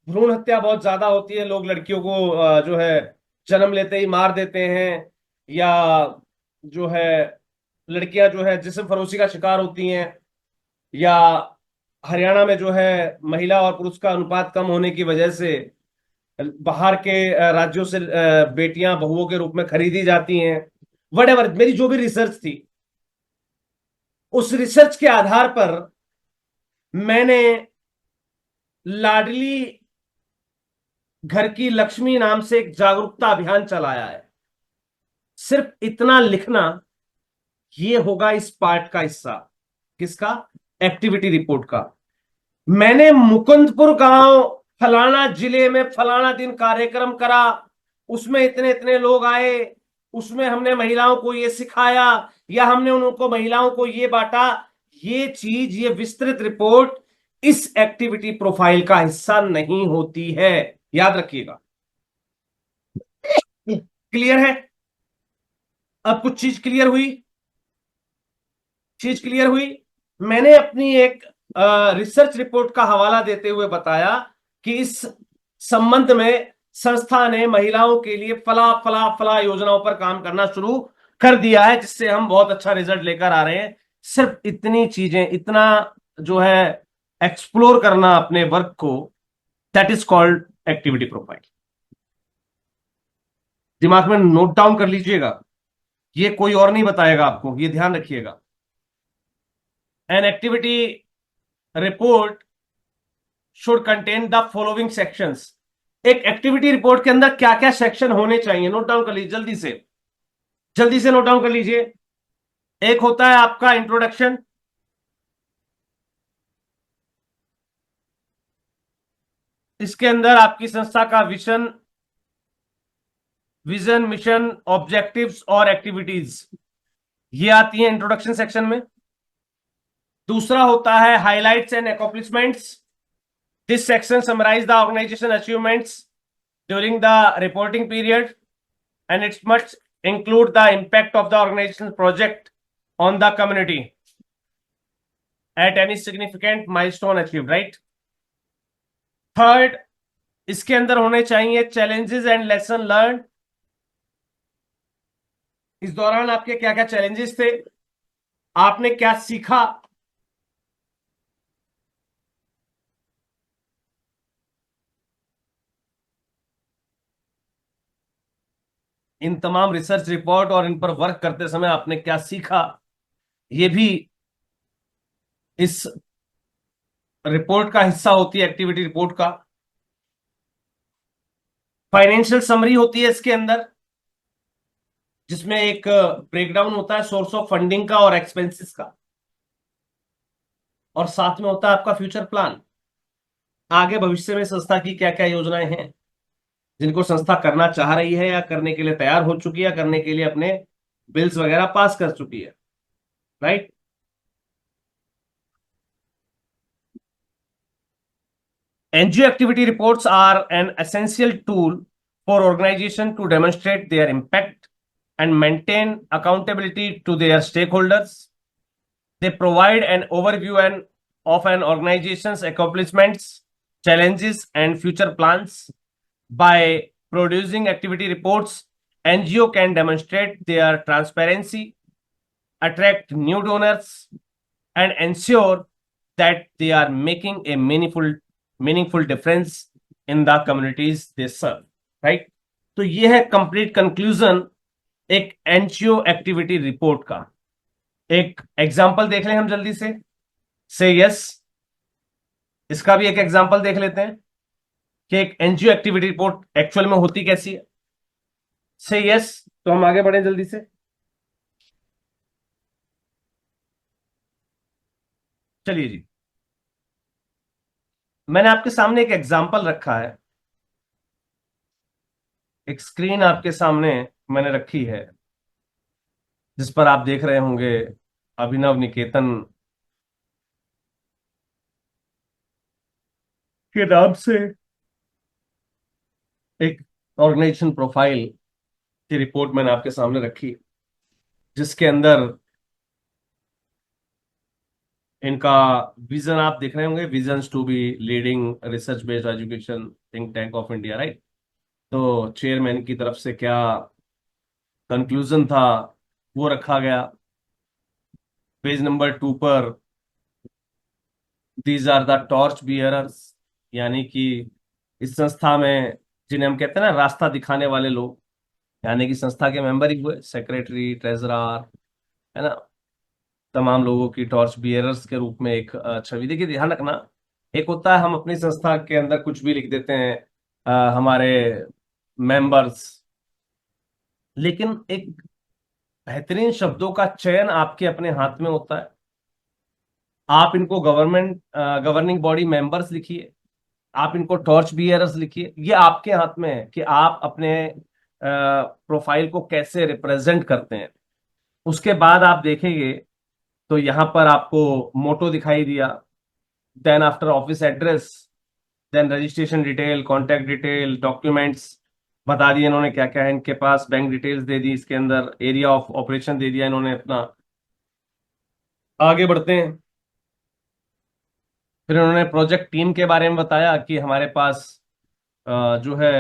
भ्रूण हत्या बहुत ज्यादा होती है। लोग लड़कियों को जो है जन्म लेते ही मार देते हैं, या जो है लड़कियां जो है जिस्म फरोशी का शिकार होती हैं, या हरियाणा में जो है महिला और पुरुष का अनुपात कम होने की वजह से बाहर के राज्यों से बेटियां बहुओं के रूप में खरीदी जाती हैं। वट मेरी जो भी रिसर्च थी, उस रिसर्च के आधार पर मैंने लाडली घर की लक्ष्मी नाम से एक जागरूकता अभियान चलाया है। सिर्फ इतना लिखना, ये होगा इस पार्ट का हिस्सा। किसका? एक्टिविटी रिपोर्ट का। मैंने मुकुंदपुर गांव फलाना जिले में फलाना दिन कार्यक्रम करा, उसमें इतने इतने लोग आए, उसमें हमने महिलाओं को ये सिखाया, या हमने उनको महिलाओं को ये बांटा। ये चीज, ये विस्तृत रिपोर्ट इस एक्टिविटी प्रोफाइल का हिस्सा नहीं होती है, याद रखिएगा। क्लियर है? अब कुछ चीज क्लियर हुई? चीज क्लियर हुई? मैंने अपनी एक रिसर्च रिपोर्ट का हवाला देते हुए बताया कि इस संबंध में संस्था ने महिलाओं के लिए फला फला फला योजनाओं पर काम करना शुरू कर दिया है, जिससे हम बहुत अच्छा रिजल्ट लेकर आ रहे हैं। सिर्फ इतनी चीजें, इतना जो है एक्सप्लोर करना अपने वर्क को, that is called activity profile. दिमाग में नोट डाउन कर लीजिएगा, ये कोई और नहीं बताएगा आपको, ये ध्यान रखिएगा। An activity report should contain the following sections. एक एक्टिविटी रिपोर्ट के अंदर क्या क्या सेक्शन होने चाहिए, नोट डाउन कर लीजिए जल्दी से, जल्दी से नोट डाउन कर लीजिए। एक होता है आपका इंट्रोडक्शन। इसके अंदर आपकी संस्था का विजन, मिशन, ऑब्जेक्टिव्स और एक्टिविटीज, ये आती है इंट्रोडक्शन सेक्शन में। दूसरा होता है highlights and accomplishments. This section summarise the organisation achievements during the reporting period, and it must include the impact of the organization's project on the community at any significant milestone achieved, right? Third, इसके अंदर होने चाहिए challenges and lesson learned। इस दौरान आपके क्या क्या challenges थे, आपने क्या सीखा। इन तमाम रिसर्च रिपोर्ट और इन पर वर्क करते समय आपने क्या सीखा, ये भी इस रिपोर्ट का हिस्सा होती है, एक्टिविटी रिपोर्ट का। फाइनेंशियल समरी होती है इसके अंदर, जिसमें एक ब्रेकडाउन होता है सोर्स ऑफ फंडिंग का और एक्सपेंसेस का, और साथ में होता है आपका फ्यूचर प्लान। आगे भविष्य में संस्था की क्या क्या योजनाएं हैं जिनको संस्था करना चाह रही है, या करने के लिए तैयार हो चुकी है, या करने के लिए अपने बिल्स वगैरह पास कर चुकी है, right? NGO activity reports are an essential tool for organisation to demonstrate their impact and maintain accountability to their stakeholders. They provide an overview of an organization's accomplishments, challenges, and future plans. By producing activity reports, NGO can demonstrate their transparency, attract new donors, and ensure that they are making a meaningful difference in the communities they serve. Right? तो ये है कंप्लीट कंक्लूजन एक एनजीओ एक्टिविटी रिपोर्ट का। एक एग्जाम्पल देख लें हम जल्दी से यस। इसका भी एक एग्जाम्पल देख लेते हैं कि एक एनजीओ एक्टिविटी रिपोर्ट एक्चुअल में होती कैसी है। से यस, तो हम आगे बढ़े जल्दी से। चलिए जी, मैंने आपके सामने एक एग्जाम्पल रखा है, एक स्क्रीन आपके सामने मैंने रखी है, जिस पर आप देख रहे होंगे अभिनव निकेतन के नाम से एक ऑर्गेनाइजेशन प्रोफाइल की रिपोर्ट मैंने आपके सामने रखी। जिसके अंदर इनका विजन आप देख रहे होंगे, vision to be leading research based education think tank of India, right. तो चेयरमैन की तरफ से क्या कंक्लूजन था वो रखा गया पेज नंबर 2 पर। These are the torch bearers, यानी कि इस संस्था में जिन्हें हम कहते हैं ना रास्ता दिखाने वाले लोग, यानी कि संस्था के मेंबर ही हुए सेक्रेटरी, ट्रेजरर, है ना, तमाम लोगों की टॉर्च बियरर्स के रूप में एक छवि। देखिए ध्यान रखना, एक होता है हम अपनी संस्था के अंदर कुछ भी लिख देते हैं, हमारे मेंबर्स, लेकिन एक बेहतरीन शब्दों का चयन आपके अपने हाथ में होता है। आप इनको गवर्निंग बॉडी मेंबर्स लिखिए, आप इनको टॉर्च बियरर्स लिखिए, ये आपके हाथ में है कि आप अपने प्रोफाइल को कैसे रिप्रेजेंट करते हैं। उसके बाद आप देखेंगे तो यहां पर आपको मोटो दिखाई दिया, then after office address, then registration detail, contact detail, documents बता दिए इन्होंने क्या क्या है इनके पास, बैंक डिटेल्स दे दी, इसके अंदर एरिया ऑफ ऑपरेशन दे दिया इन्होंने अपना। आगे बढ़ते हैं, फिर उन्होंने प्रोजेक्ट टीम के बारे में बताया कि हमारे पास जो है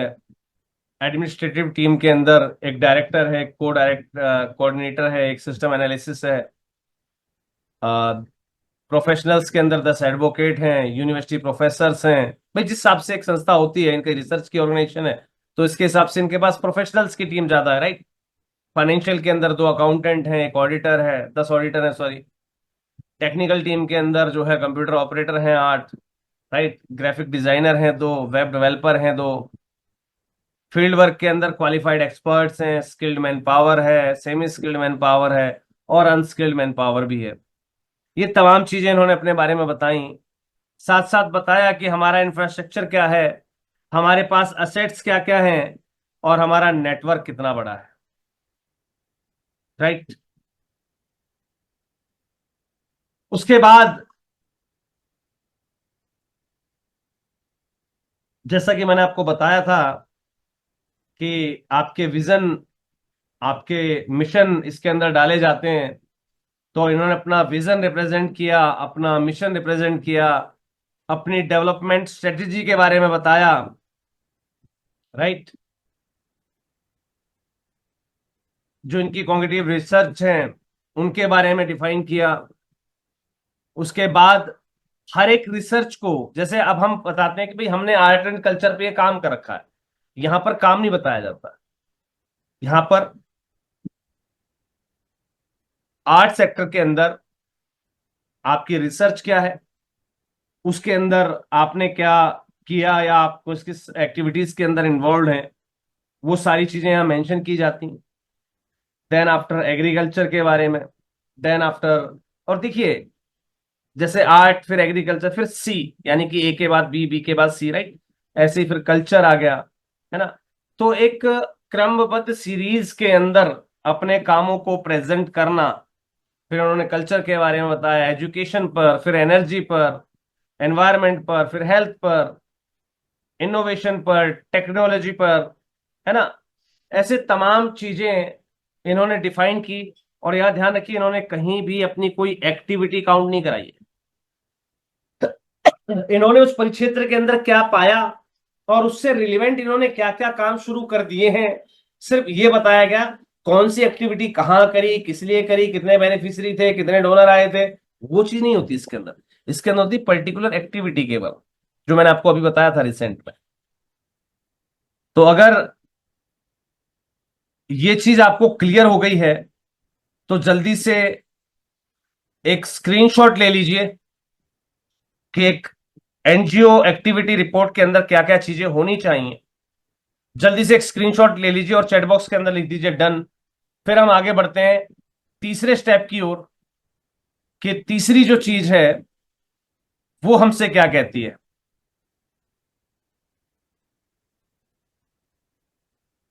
एडमिनिस्ट्रेटिव टीम के अंदर एक डायरेक्टर है, कोऑर्डिनेटर है, एक सिस्टम एनालिसिस है, प्रोफेशनल्स के अंदर 10 एडवोकेट हैं, यूनिवर्सिटी प्रोफेसर्स हैं। भाई जिस हिसाब से एक संस्था होती है, इनकी रिसर्च की ऑर्गेनाइजेशन है, तो इसके हिसाब से इनके पास प्रोफेशनल्स की टीम ज्यादा है, राइट। फाइनेंशियल के अंदर 2 अकाउंटेंट हैं, एक ऑडिटर है, 10 ऑडिटर है सॉरी। टेक्निकल टीम के अंदर जो है कंप्यूटर ऑपरेटर हैं 8, राइट। ग्राफिक डिजाइनर हैं 2, वेब डेवलपर हैं 2। फील्ड वर्क के अंदर क्वालिफाइड एक्सपर्ट्स हैं, स्किल्ड मैन पावर है, सेमी स्किल्ड मैन पावर है, और अनस्किल्ड मैन पावर भी है। ये तमाम चीजें इन्होंने अपने बारे में बताई। साथ साथ बताया कि हमारा इंफ्रास्ट्रक्चर क्या है, हमारे पास असेट्स क्या क्या हैं, और हमारा नेटवर्क कितना बड़ा है, राइट। उसके बाद जैसा कि मैंने आपको बताया था कि आपके विजन, आपके मिशन इसके अंदर डाले जाते हैं, तो इन्होंने अपना विजन रिप्रेजेंट किया, अपना मिशन रिप्रेजेंट किया, अपनी डेवलपमेंट स्ट्रेटजी के बारे में बताया, राइट। जो इनकी कॉग्निटिव रिसर्च है उनके बारे में डिफाइन किया। उसके बाद हर एक रिसर्च को, जैसे अब हम बताते हैं कि भाई हमने आर्ट एंड कल्चर पे ये काम कर रखा है, यहां पर काम नहीं बताया जाता। यहां पर आर्ट सेक्टर के अंदर आपकी रिसर्च क्या है, उसके अंदर आपने क्या किया, या आप किस किस एक्टिविटीज के अंदर इन्वॉल्व हैं, वो सारी चीजें यहां मेंशन की जाती हैं। देन आफ्टर एग्रीकल्चर के बारे में, देन आफ्टर, और देखिए जैसे आर्ट, फिर एग्रीकल्चर, फिर सी, यानी कि ए के बाद बी, बी के बाद सी, राइट। ऐसे ही फिर कल्चर आ गया, है ना। तो एक क्रमबद्ध सीरीज के अंदर अपने कामों को प्रेजेंट करना। फिर उन्होंने कल्चर के बारे में बताया, एजुकेशन पर, फिर एनर्जी पर, एनवायरनमेंट पर, फिर हेल्थ पर, इनोवेशन पर, टेक्नोलॉजी पर, है ना। ऐसे तमाम चीजें इन्होंने डिफाइन की। और यह ध्यान रखिए, इन्होंने कहीं भी अपनी कोई एक्टिविटी काउंट नहीं कराई है। इन्होंने उस परिक्षेत्र के अंदर क्या पाया और उससे रिलेवेंट इन्होंने क्या क्या काम शुरू कर दिए हैं, सिर्फ ये बताया गया। कौन सी एक्टिविटी कहाँ करी, किस लिए करी, कितने बेनिफिशियरी थे, कितने डोनर आए थे, वो चीज नहीं होती इसके अंदर। इसके अंदर होती पर्टिकुलर एक्टिविटी केवल, जो मैंने आपको अभी बताया था रिसेंट में। तो अगर ये चीज आपको क्लियर हो गई है तो जल्दी से एक स्क्रीनशॉट ले लीजिए कि एक एनजीओ एक्टिविटी रिपोर्ट के अंदर क्या क्या चीजें होनी चाहिए। जल्दी से एक स्क्रीनशॉट ले लीजिए और चैट बॉक्स के अंदर लिख दीजिए डन। फिर हम आगे बढ़ते हैं तीसरे स्टेप की ओर, कि तीसरी जो चीज है वो हमसे क्या कहती है।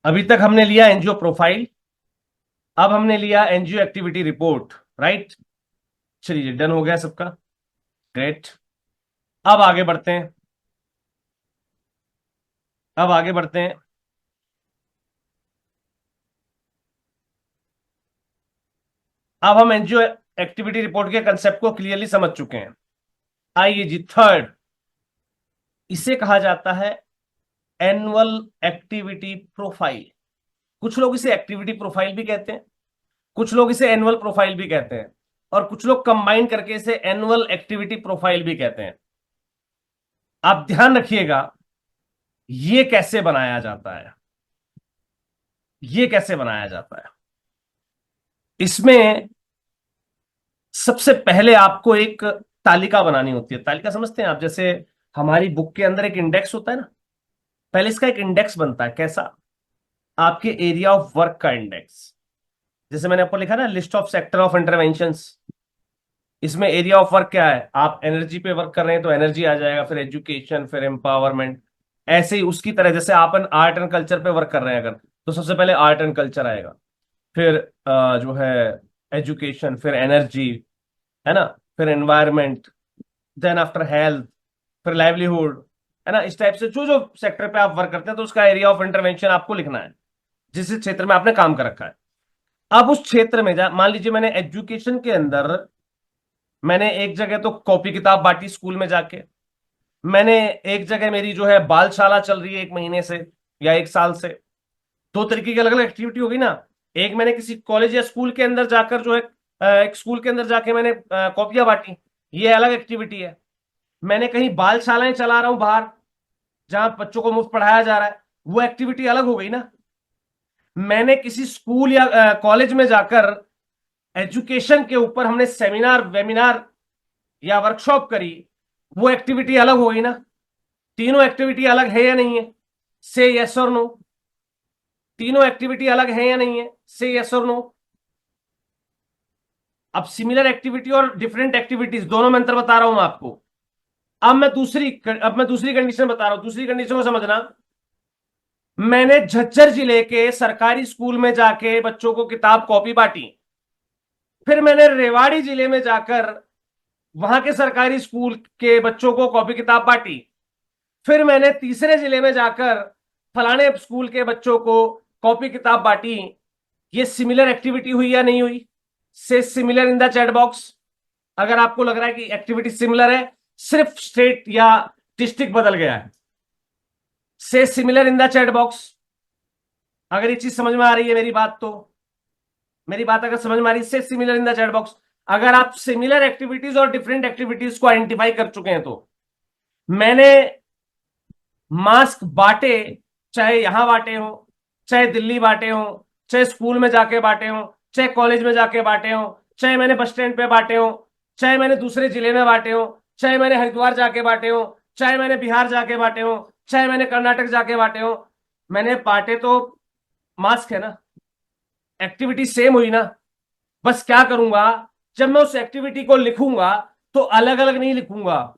अभी तक हमने लिया एनजीओ प्रोफाइल, अब हमने लिया एनजीओ एक्टिविटी रिपोर्ट, राइट। चलिए डन हो गया सबका, ग्रेट। अब आगे बढ़ते हैं, अब आगे बढ़ते हैं। अब हम एनजीओ एक्टिविटी रिपोर्ट के कंसेप्ट को क्लियरली समझ चुके हैं। आइए जी, थर्ड, इसे कहा जाता है एनुअल एक्टिविटी प्रोफाइल। कुछ लोग इसे एक्टिविटी प्रोफाइल भी कहते हैं, कुछ लोग इसे एनुअल प्रोफाइल भी कहते हैं, और कुछ लोग कंबाइन करके इसे एनुअल एक्टिविटी प्रोफाइल भी कहते हैं। आप ध्यान रखिएगा, ये कैसे बनाया जाता है, ये कैसे बनाया जाता है। इसमें सबसे पहले आपको एक तालिका बनानी होती है। तालिका समझते हैं आप? जैसे हमारी बुक के अंदर एक इंडेक्स होता है ना, पहले इसका एक इंडेक्स बनता है। कैसा? आपके एरिया ऑफ वर्क का इंडेक्स। जैसे मैंने आपको लिखा ना, list of sector of interventions. इसमें एरिया ऑफ वर्क क्या है? आप एनर्जी पे वर्क कर रहे हैं तो एनर्जी आ जाएगा, फिर एजुकेशन, फिर एम्पावरमेंट। ऐसे ही उसकी तरह जैसे आप आर्ट एंड कल्चर पे वर्क कर रहे हैं अगर, तो सबसे पहले आर्ट एंड कल्चर आएगा, फिर जो है एजुकेशन, फिर एनर्जी, है ना, फिर एनवायरमेंट, देन आफ्टर हेल्थ, फिर लाइवलीहुड, है ना। इस टाइप से जो जो सेक्टर पे आप वर्क करते हैं तो उसका एरिया ऑफ इंटरवेंशन आपको लिखना है, जिस क्षेत्र में आपने काम कर रखा है। अब उस क्षेत्र में मान लीजिए मैंने एजुकेशन के अंदर मैंने एक जगह तो कॉपी किताब बांटी स्कूल में जाके, मैंने एक जगह मेरी जो है बालशाला चल रही है 1 महीने से या 1 साल से। दो तरीके की अलग अलग एक्टिविटी होगी ना। एक मैंने किसी कॉलेज या स्कूल के अंदर जाकर जो है एक स्कूल के अंदर जाके मैंने कॉपियां बांटी, ये अलग एक्टिविटी है। मैंने कहीं बालशालाएं चला रहा हूं बाहर, जहां बच्चों को मुफ्त पढ़ाया जा रहा है, वो एक्टिविटी अलग हो गई ना। मैंने किसी स्कूल या कॉलेज में जाकर एजुकेशन के ऊपर हमने सेमिनार वेमिनार या वर्कशॉप करी, वो एक्टिविटी अलग हो गई ना। तीनों एक्टिविटी अलग है या नहीं है? से यस और नो। तीनों एक्टिविटी अलग है या नहीं है? से यस और नो। अब सिमिलर एक्टिविटी और डिफरेंट एक्टिविटीज दोनों में अंतर बता रहा हूं मैं आपको। अब मैं दूसरी कंडीशन बता रहा हूं। दूसरी कंडीशन को समझना। मैंने झज्जर जिले के सरकारी स्कूल में जाके बच्चों को किताब कॉपी बांटी, फिर मैंने रेवाड़ी जिले में जाकर वहां के सरकारी स्कूल के बच्चों को कॉपी किताब बांटी, फिर मैंने तीसरे जिले में जाकर फलाने स्कूल के बच्चों को कॉपी किताब बांटी। ये सिमिलर एक्टिविटी हुई या नहीं हुई? से similar in the chat box. अगर आपको लग रहा है कि एक्टिविटी सिमिलर है, सिर्फ स्टेट या डिस्ट्रिक्ट बदल गया है, से similar in the chat box. अगर ये चीज समझ में आ रही है मेरी बात, तो मेरी बात अगर समझ में आ रही है, से similar in the chat box. अगर आप सिमिलर एक्टिविटीज और डिफरेंट एक्टिविटीज को आइडेंटिफाई कर चुके हैं, तो मैंने मास्क बांटे, चाहे यहां बांटे हो, चाहे दिल्ली बांटे हो, चाहे स्कूल में जाके बांटे हो, चाहे कॉलेज में जाके बांटे हो, चाहे मैंने बस स्टैंड पे बांटे हो, चाहे मैंने दूसरे जिले में बांटे हो, चाहे मैंने हरिद्वार जाके बांटे हो, चाहे मैंने बिहार जाके बांटे हो, चाहे मैंने कर्नाटक जाके बांटे हो, मैंने बांटे तो मास्क है ना। एक्टिविटी सेम हुई ना। बस क्या करूंगा, जब मैं उस एक्टिविटी को लिखूंगा तो अलग अलग नहीं लिखूंगा।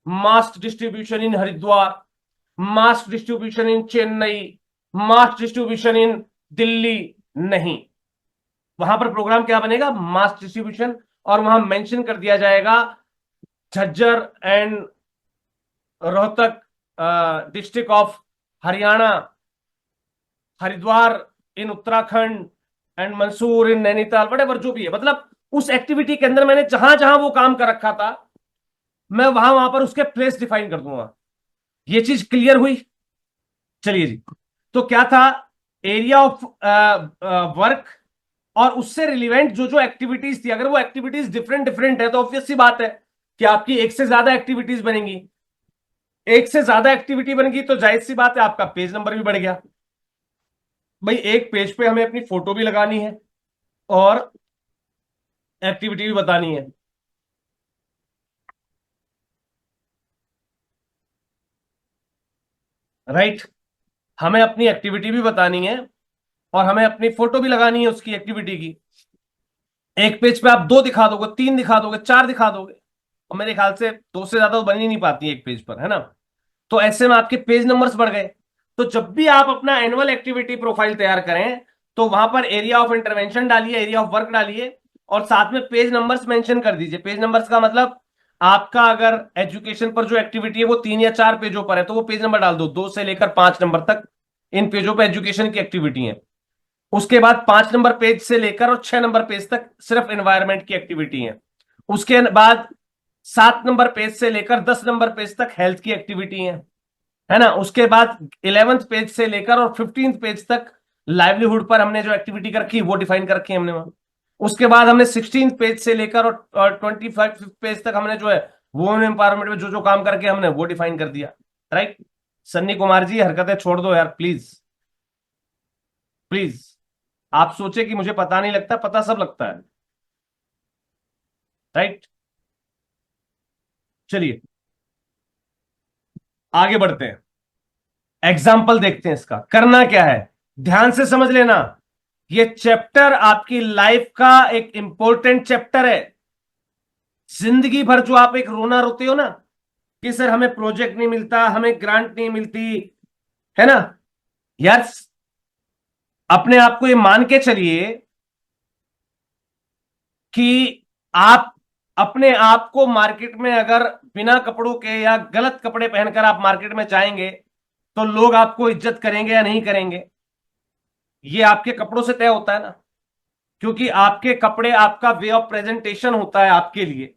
Mask distribution in Haridwar, mask distribution in Chennai, mask distribution in Delhi, नहीं। वहां पर प्रोग्राम क्या बनेगा? मास्क डिस्ट्रीब्यूशन, और वहां मेंशन कर दिया जाएगा Jhajjar and Rohtak district of Haryana, Haridwar in Uttarakhand, and Mansoor in Nainital, whatever जो भी है। मतलब उस एक्टिविटी के अंदर मैंने जहां जहां वो काम कर रखा था, मैं वहां वहां पर उसके प्लेस डिफाइन कर दूंगा। ये चीज क्लियर हुई? चलिए जी। तो क्या था? एरिया ऑफ वर्क, और उससे रिलेवेंट जो जो एक्टिविटीज थी, अगर वो एक्टिविटीज डिफरेंट डिफरेंट है तो ऑब्वियस सी बात है कि आपकी एक से ज्यादा एक्टिविटीज बनेंगी। एक से ज्यादा एक्टिविटी बनेगी तो जाहिर सी बात है आपका पेज नंबर भी बढ़ गया। भाई एक पेज पे हमें अपनी फोटो भी लगानी है और एक्टिविटी भी बतानी है। राइट। हमें अपनी एक्टिविटी भी बतानी है और हमें अपनी फोटो भी लगानी है उसकी एक्टिविटी की। एक पेज पे आप 2 दिखा दोगे, 3 दिखा दोगे, 4 दिखा दोगे, और मेरे ख्याल से 2 से ज्यादा तो बन ही नहीं पाती एक पेज पर, है ना। तो ऐसे में आपके पेज नंबर्स बढ़ गए। तो जब भी आप अपना एनुअल एक्टिविटी प्रोफाइल तैयार करें तो वहां पर एरिया ऑफ इंटरवेंशन डालिए, एरिया ऑफ वर्क डालिए, और साथ में पेज नंबर्स मेंशन कर दीजिए। पेज नंबर्स का मतलब आपका अगर एजुकेशन पर जो एक्टिविटी है वो 3 या 4 पेजों पर है तो वो पेज नंबर डाल दो, 2 से लेकर 5 नंबर तक इन पेजों पर एजुकेशन की एक्टिविटी है। उसके बाद 5 नंबर पेज से लेकर और 6 नंबर पेज तक सिर्फ एनवायरमेंट की एक्टिविटी है। उसके बाद 7 नंबर पेज से लेकर 10 नंबर पेज तक हेल्थ की एक्टिविटी है ना। उसके बाद 11वें पेज से लेकर और 15वें पेज तक लाइवलीहुड पर हमने जो एक्टिविटी कर रखी वो डिफाइन कर रखी है हमने वहां। उसके बाद हमने 16 पेज से लेकर और 25 पेज तक हमने जो है वुमेन एम्पावरमेंट में जो जो काम करके हमने वो डिफाइन कर दिया, राइट। सन्नी कुमार जी हरकतें छोड़ दो यार, प्लीज प्लीज। आप सोचे कि मुझे पता नहीं लगता, पता सब लगता है, राइट। चलिए आगे बढ़ते हैं, एग्जाम्पल देखते हैं। इसका करना क्या है, ध्यान से समझ लेना। ये चैप्टर आपकी लाइफ का एक इंपॉर्टेंट चैप्टर है। जिंदगी भर जो आप एक रोना रोते हो ना कि सर हमें प्रोजेक्ट नहीं मिलता, हमें ग्रांट नहीं मिलती, है ना यार, अपने आप को ये मान के चलिए कि आप अपने आप को मार्केट में अगर बिना कपड़ों के या गलत कपड़े पहनकर आप मार्केट में जाएंगे तो लोग आपको इज्जत करेंगे या नहीं करेंगे, ये आपके कपड़ों से तय होता है ना। क्योंकि आपके कपड़े आपका वे ऑफ प्रेजेंटेशन होता है आपके लिए।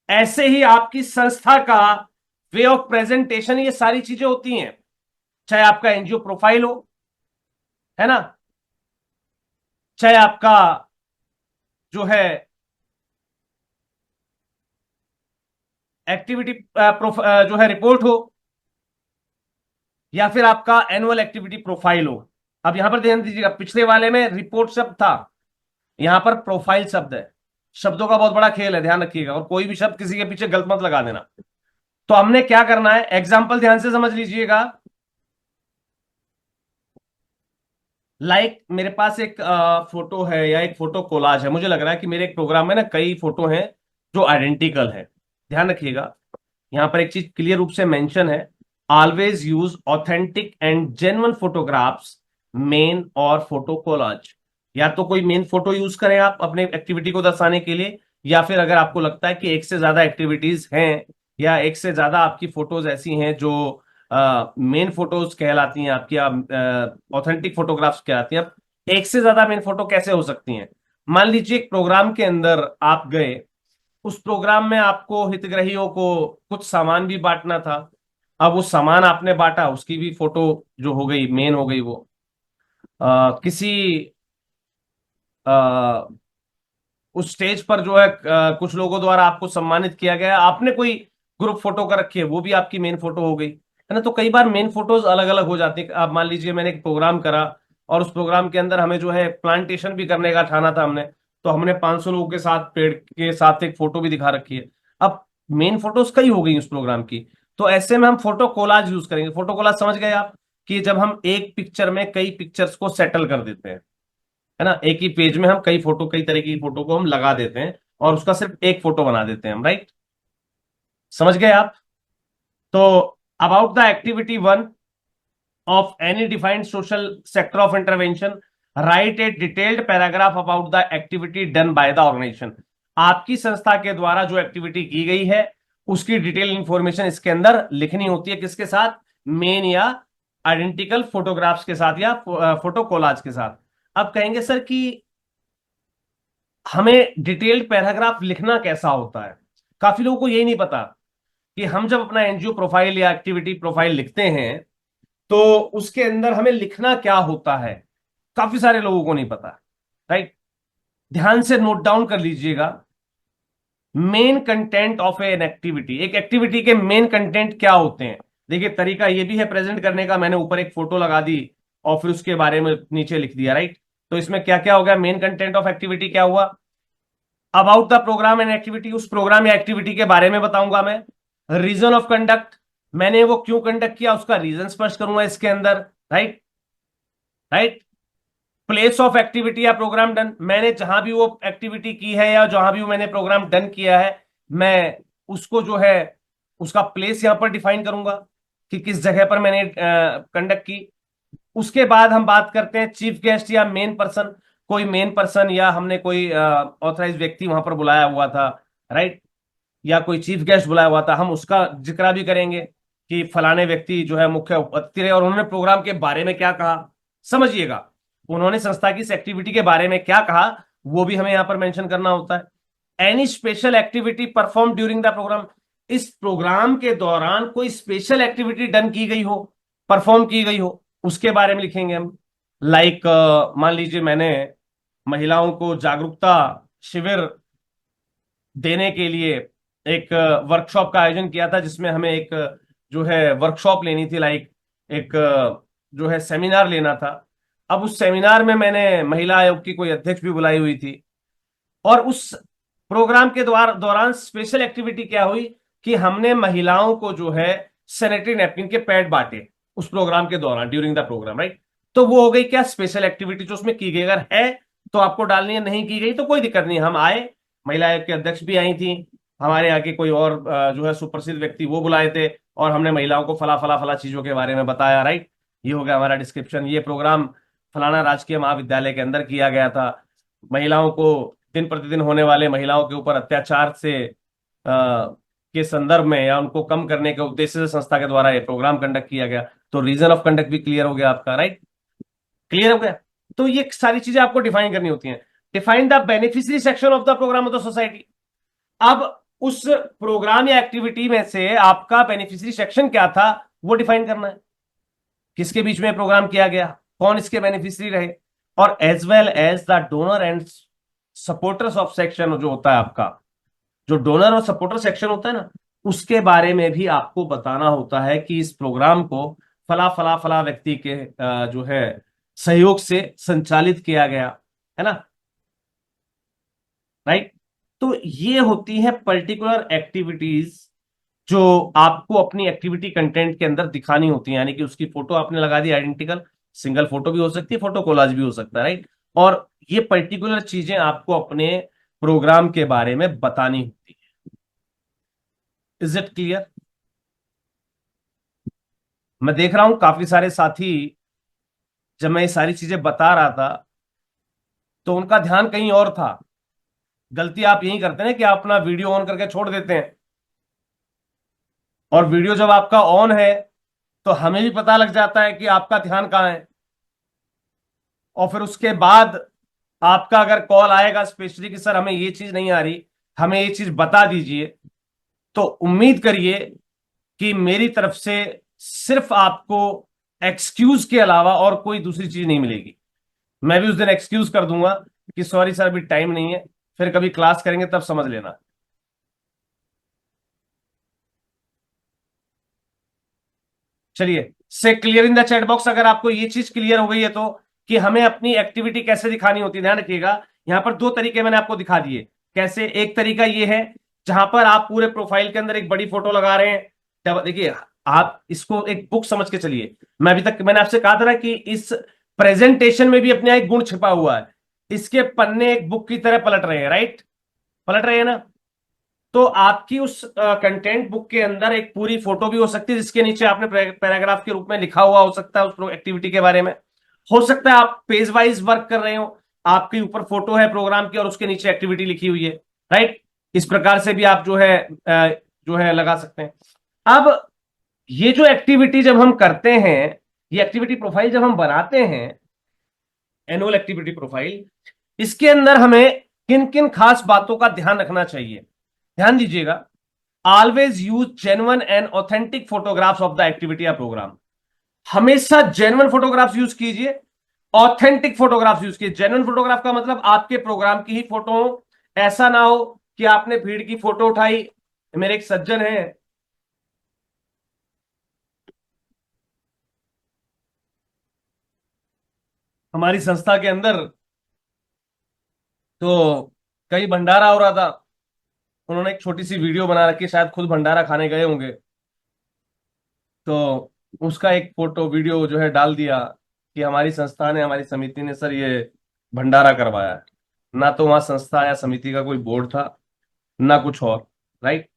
ऐसे ही आपकी संस्था का वे ऑफ प्रेजेंटेशन ये सारी चीजें होती हैं, चाहे आपका एनजीओ प्रोफाइल हो, है ना, चाहे आपका जो है एक्टिविटी जो है रिपोर्ट हो, या फिर आपका एनुअल एक्टिविटी प्रोफाइल हो। अब यहां पर ध्यान दीजिएगा, पिछले वाले में रिपोर्ट शब्द था, यहां पर प्रोफाइल शब्द है। शब्दों का बहुत बड़ा खेल है, ध्यान रखिएगा, और कोई भी शब्द किसी के पीछे गलत मत लगा देना। तो हमने क्या करना है, एग्जाम्पल ध्यान से समझ लीजिएगा। मेरे पास एक फोटो है या एक फोटो कोलाज है, मुझे लग रहा है कि मेरे एक प्रोग्राम में ना कई फोटो हैं जो आइडेंटिकल है। ध्यान रखिएगा, यहां पर एक चीज क्लियर रूप से मेंशन है, always use authentic and genuine photographs, main और फोटो कोलाज। या तो कोई मेन फोटो यूज करें आप अपने एक्टिविटी को दर्शाने के लिए, या फिर अगर आपको लगता है कि एक से ज्यादा एक्टिविटीज हैं या एक से ज्यादा आपकी फोटोज ऐसी हैं जो मेन फोटोज कहलाती हैं आपकी, ऑथेंटिक फोटोग्राफ्स कहलाती हैं। अब एक से ज्यादा मेन फोटो कैसे हो सकती हैं, मान लीजिए एक प्रोग्राम के अंदर आप गए, उस प्रोग्राम में आपको हितग्राहियों को कुछ सामान भी बांटना था। अब वो सामान आपने बांटा, उसकी भी फोटो जो हो गई मेन हो गई वो। किसी आ, उस स्टेज पर जो है कुछ लोगों द्वारा आपको सम्मानित किया गया, आपने कोई ग्रुप फोटो कर रखी है, वो भी आपकी मेन फोटो हो गई, है ना। तो कई बार मेन फोटोज अलग अलग हो जाती है। आप मान लीजिए मैंने एक प्रोग्राम करा और उस प्रोग्राम के अंदर हमें जो है प्लांटेशन भी करने का ठाना था हमने, तो हमने 500 लोगों के साथ पेड़ के साथ एक फोटो भी दिखा रखी है। अब मेन फोटोज कई हो गई उस प्रोग्राम की, तो ऐसे में हम फोटो कोलाज यूज करेंगे। फोटो कोलाज समझ गए आप, कि जब हम एक पिक्चर में कई पिक्चर्स को सेटल कर देते हैं, है ना, एक ही पेज में हम कई फोटो, कई तरह की फोटो को हम लगा देते हैं और उसका सिर्फ एक फोटो बना देते हैं हम, राइट। समझ गए आप। तो about the activity 1 of any defined social sector of intervention, right a detailed paragraph about the activity done by the organisation. आपकी संस्था के द्वारा जो एक्टिविटी की गई है उसकी डिटेल इंफॉर्मेशन इसके अंदर लिखनी होती है, किसके साथ, मेन या आइडेंटिकल फोटोग्राफ्स के साथ या फोटो कोलाज के साथ। अब कहेंगे सर कि हमें डिटेल्ड पैराग्राफ लिखना कैसा होता है। काफी लोगों को यही नहीं पता कि हम जब अपना एनजीओ प्रोफाइल या एक्टिविटी प्रोफाइल लिखते हैं तो उसके अंदर हमें लिखना क्या होता है, काफी सारे लोगों को नहीं पता, राइट। ध्यान से नोट डाउन कर लीजिएगा, main content of an activity, एक एक्टिविटी के मेन कंटेंट क्या होते हैं। देखिए तरीका ये भी है प्रेजेंट करने का, मैंने ऊपर एक फोटो लगा दी और फिर उसके बारे में नीचे लिख दिया, राइट। तो इसमें क्या क्या हो गया, मेन कंटेंट ऑफ एक्टिविटी क्या हुआ, about the programme and activity, उस प्रोग्राम या एक्टिविटी के बारे में बताऊंगा मैं। रीजन ऑफ कंडक्ट, मैंने वो क्यों कंडक्ट किया उसका रीजन स्पष्ट करूंगा इसके अंदर, right right. Place of activity या प्रोग्राम डन, मैंने जहां भी वो एक्टिविटी की है या जहां भी वो मैंने प्रोग्राम डन किया है, मैं उसको जो है उसका प्लेस यहां पर डिफाइन करूंगा कि किस जगह पर मैंने कंडक्ट की। उसके बाद हम बात करते हैं चीफ गेस्ट या मेन पर्सन, कोई मेन पर्सन या हमने कोई ऑथराइज व्यक्ति वहां पर बुलाया हुआ था, राइट, या कोई चीफ गेस्ट बुलाया हुआ था, हम उसका जिक्र भी करेंगे कि फलाने व्यक्ति जो है मुख्य अतिथि रहे और उन्होंने प्रोग्राम के बारे में क्या कहा। समझिएगा, उन्होंने संस्था की इस एक्टिविटी के बारे में क्या कहा वो भी हमें यहां पर मेंशन करना होता है। Any special activity perform during the programme, इस प्रोग्राम के दौरान कोई स्पेशल एक्टिविटी डन की गई हो, परफॉर्म की गई हो, उसके बारे में लिखेंगे हम। लाइक मान लीजिए मैंने महिलाओं को जागरूकता शिविर देने के लिए एक वर्कशॉप का आयोजन किया था, जिसमें हमें एक जो है वर्कशॉप लेनी थी, लाइक एक जो है सेमिनार लेना था। अब उस सेमिनार में मैंने महिला आयोग की कोई अध्यक्ष भी बुलाई हुई थी, और उस प्रोग्राम के दौरान स्पेशल एक्टिविटी क्या हुई कि हमने महिलाओं को जो है सैनिटरी नैपकिन के पैड बांटे उस प्रोग्राम के दौरान, ड्यूरिंग द प्रोग्राम, राइट। तो वो हो गई क्या, स्पेशल एक्टिविटी जो उसमें की गई। अगर है तो आपको डालनी है, नहीं की गई तो कोई दिक्कत नहीं। हम आए, महिला आयोग के अध्यक्ष भी आई थी, हमारे यहाँ के कोई और जो है सुप्रसिद्ध व्यक्ति वो बुलाए थे, और हमने महिलाओं को फला फला फला चीजों के बारे में बताया, राइट। ये हो गया हमारा डिस्क्रिप्शन। ये प्रोग्राम फलाना राजकीय महाविद्यालय के अंदर किया गया था। महिलाओं को दिन प्रतिदिन होने वाले महिलाओं के ऊपर अत्याचार से के संदर्भ में या उनको कम करने के उद्देश्य से संस्था के द्वारा ये प्रोग्राम कंडक्ट किया गया। तो रीजन ऑफ कंडक्ट भी क्लियर हो गया आपका, राइट। क्लियर हो गया। तो ये सारी चीजें आपको डिफाइन करनी होती हैं। Define the beneficiary section of the programme of the society. अब उस प्रोग्राम या एक्टिविटी में से आपका बेनिफिशियरी सेक्शन क्या था वो डिफाइन करना है। किसके बीच में प्रोग्राम किया गया, कौन इसके बेनिफिशियरी रहे, और as well as the donor and supporters of section जो होता है आपका, जो डोनर और सपोर्टर सेक्शन होता है ना, उसके बारे में भी आपको बताना होता है कि इस प्रोग्राम को फला फला फला व्यक्ति के जो है सहयोग से संचालित किया गया है ना, राइट। तो ये होती है पर्टिकुलर एक्टिविटीज जो आपको अपनी एक्टिविटी कंटेंट के अंदर दिखानी होती है। यानी कि उसकी फोटो आपने लगा दी आइडेंटिकल, सिंगल फोटो भी हो सकती है, फोटो कोलाज भी हो सकता है, राइट। और ये पर्टिकुलर चीजें आपको अपने प्रोग्राम के बारे में बतानी होती है। Is it clear? मैं देख रहा हूं काफी सारे साथी, जब मैं ये सारी चीजें बता रहा था तो उनका ध्यान कहीं और था। गलती आप यही करते हैं कि आप अपना वीडियो ऑन करके छोड़ देते हैं, और वीडियो जब आपका ऑन है तो हमें भी पता लग जाता है कि आपका ध्यान कहाँ है। और फिर उसके बाद आपका अगर कॉल आएगा स्पेशली कि सर हमें ये चीज नहीं आ रही, हमें ये चीज बता दीजिए, तो उम्मीद करिए कि मेरी तरफ से सिर्फ आपको एक्सक्यूज के अलावा और कोई दूसरी चीज नहीं मिलेगी। मैं भी उस दिन एक्सक्यूज कर दूंगा कि सॉरी सर अभी टाइम नहीं है, फिर कभी क्लास करेंगे तब समझ लेना। चलिए, से clear in the chat box अगर आपको ये चीज क्लियर हो गई है तो, कि हमें अपनी एक्टिविटी कैसे दिखानी होती है। ध्यान रखिएगा, यहां पर दो तरीके मैंने आपको दिखा दिए। कैसे, एक तरीका ये है जहां पर आप पूरे प्रोफाइल के अंदर एक बड़ी फोटो लगा रहे हैं। देखिए, आप इसको एक बुक समझ के चलिए। मैं अभी तक मैंने आपसे कहा था ना कि इस प्रेजेंटेशन में भी अपने एक गुण छिपा हुआ है। इसके पन्ने एक बुक की तरह पलट रहे हैं, राइट, पलट रहे हैं ना। तो आपकी उस कंटेंट बुक के अंदर एक पूरी फोटो भी हो सकती है, जिसके नीचे आपने पैराग्राफ के रूप में लिखा हुआ हो सकता है उस एक्टिविटी के बारे में। हो सकता है आप पेज वाइज वर्क कर रहे हो, आपके ऊपर फोटो है प्रोग्राम की और उसके नीचे एक्टिविटी लिखी हुई है, राइट। इस प्रकार से भी आप जो है लगा सकते हैं। अब ये जो एक्टिविटी जब हम करते हैं, ये एक्टिविटी प्रोफाइल जब हम बनाते हैं, एनुअल एक्टिविटी प्रोफाइल, इसके अंदर हमें किन किन खास बातों का ध्यान रखना चाहिए, ध्यान दीजिएगा। Always use genuine and authentic photographs of the activity या प्रोग्राम। हमेशा जेन्युइन फोटोग्राफ्स यूज कीजिए, ऑथेंटिक फोटोग्राफ्स यूज कीजिए। जेन्युइन फोटोग्राफ का मतलब आपके प्रोग्राम की ही फोटो हो, ऐसा ना हो कि आपने भीड़ की फोटो उठाई। मेरे एक सज्जन हैं, हमारी संस्था के अंदर, तो कहीं भंडारा हो रहा था, उन्होंने एक छोटी सी वीडियो बना रखी, शायद खुद भंडारा खाने गए होंगे, तो उसका एक फोटो वीडियो जो है डाल दिया कि हमारी संस्था ने, हमारी समिति ने सर ये भंडारा करवाया है। ना तो वहां संस्था या समिति का कोई बोर्ड था, ना कुछ और, राइट।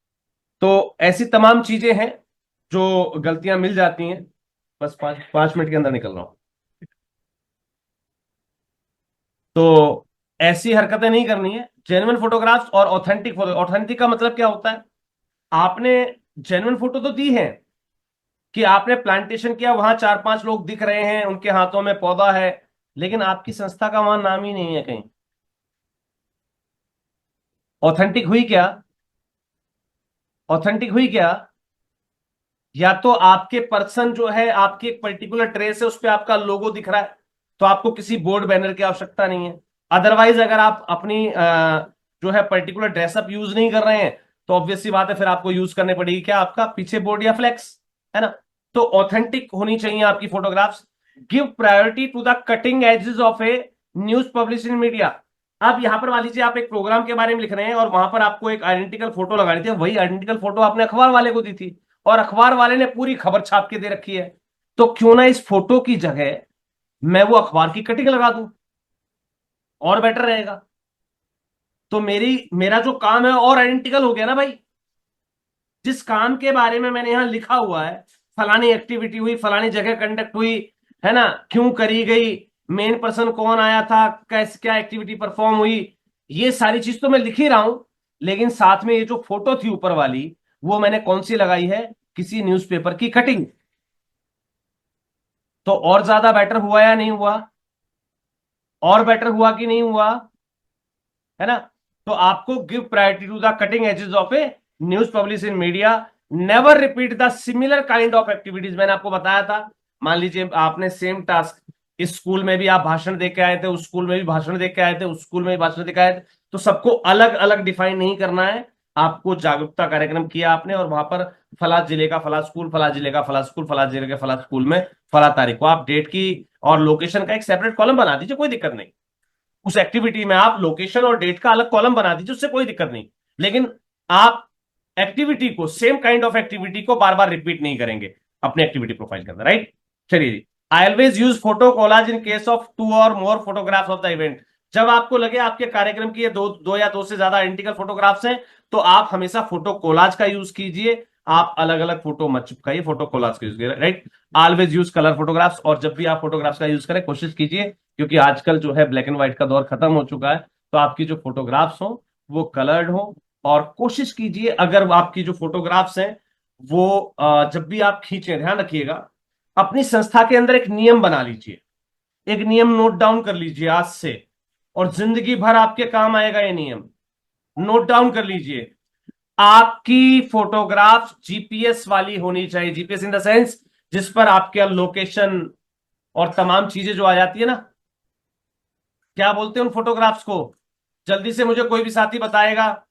तो ऐसी तमाम चीजें हैं जो गलतियां मिल जाती हैं। बस 5 मिनट के अंदर निकल रहा हूं। तो ऐसी हरकतें नहीं करनी है। जेन्युइन फोटोग्राफ्स और ऑथेंटिक फोटो। ऑथेंटिक का मतलब क्या होता है, आपने जेन्युइन फोटो तो दी है कि आपने प्लांटेशन किया, वहां 4-5 लोग दिख रहे हैं, उनके हाथों में पौधा है, लेकिन आपकी संस्था का वहां नाम ही नहीं है कहीं। ऑथेंटिक हुई क्या? ऑथेंटिक हुई क्या? या तो आपके पर्सन जो है, आपकी एक पर्टिकुलर ड्रेस है, उस पे आपका लोगो दिख रहा है, तो आपको किसी बोर्ड बैनर की आवश्यकता नहीं है। अदरवाइज अगर आप अपनी जो है पर्टिकुलर ड्रेसअप यूज नहीं कर रहे हैं, तो ऑब्वियस सी बात है, फिर आपको यूज करने पड़ेगी क्या, आपका पीछे बोर्ड या फ्लेक्स, है ना। तो ऑथेंटिक होनी चाहिए आपकी photographs. Give priority to the cutting edges of a news publishing media. अब यहां पर मान लीजिए आप एक प्रोग्राम के बारे में लिख रहे हैं और वहां पर आपको एक आइडेंटिकल फोटो लगानी थी, वही आइडेंटिकल फोटो आपने अखबार वाले को दी थी, और अखबार वाले ने पूरी खबर छाप के दे रखी है, तो क्यों ना इस फोटो की जगह मैं वो अखबार की कटिंग लगा दूं, और बेटर रहेगा। तो मेरा जो काम है और आइडेंटिकल हो गया ना भाई। जिस काम के बारे में मैंने यहां लिखा हुआ है, फलानी एक्टिविटी हुई, फलानी जगह कंडक्ट हुई, है ना, क्यों करी गई, मेन पर्सन कौन आया था, कैसे क्या एक्टिविटी परफॉर्म हुई, ये सारी चीज तो मैं लिख ही रहा हूं। लेकिन साथ में ये जो फोटो थी ऊपर वाली, वो मैंने कौन सी लगाई है, किसी न्यूज़पेपर की कटिंग। तो और ज्यादा बेटर हुआ या नहीं हुआ? और बेटर हुआ कि नहीं हुआ? है ना। तो आपको give priority to the cutting edges of a news publish in media. Never repeat the similar kind of activities. मैंने आपको बताया था, मान लीजिए आपने सेम टास्क, इस स्कूल में भी आप भाषण दे के आए थे, उस स्कूल में भी भाषण दे के आए थे, उस स्कूल में भी भाषण दे के आए थे, तो सबको अलग अलग डिफाइन नहीं करना है। आपको जागरूकता कार्यक्रम किया आपने, और वहां पर फला जिले का फला स्कूल, फला जिले का फला स्कूल, फला जिले के फला स्कूल में फला तारीख को, आप डेट की और लोकेशन का एक सेपरेट कॉलम बना दीजिए, कोई दिक्कत नहीं। उस एक्टिविटी में आप लोकेशन और डेट का अलग कॉलम बना दीजिए, उससे कोई दिक्कत नहीं। लेकिन आप एक्टिविटी को, सेम काइंड ऑफ एक्टिविटी को बार बार रिपीट नहीं करेंगे अपने एक्टिविटी प्रोफाइल के अंदर, राइट। चलिए जी। I always use photo collage in case of 2 और more photographs of the event. जब आपको लगे आपके कार्यक्रम की ये दो या दो से ज्यादा आइडेंटिकल फोटोग्राफ्स हैं, तो आप हमेशा फोटो कोलाज का यूज कीजिए। आप अलग अलग फोटो मत चिपकाइए, फोटो कोलाज का यूज कीजिए, right. Always use colour photographs. और जब भी आप फोटोग्राफ्स का यूज करें, कोशिश कीजिए, क्योंकि आजकल जो है ब्लैक एंड व्हाइट का दौर खत्म हो चुका है, तो आपकी जो फोटोग्राफ्स हो वो कलर्ड हो। और कोशिश कीजिए, अगर आपकी जो फोटोग्राफ्स हैं वो जब भी आप खींचें, ध्यान रखिएगा, अपनी संस्था के अंदर एक नियम बना लीजिए, एक नियम नोट डाउन कर लीजिए आज से, और जिंदगी भर आपके काम आएगा ये नियम। नोट डाउन कर लीजिए, आपकी फोटोग्राफ जीपीएस वाली होनी चाहिए। जीपीएस इन द सेंस, जिस पर आपके लोकेशन और तमाम चीजें जो आ जाती है ना, क्या बोलते हैं उन फोटोग्राफ्स को, जल्दी से मुझे कोई भी साथी बताएगा,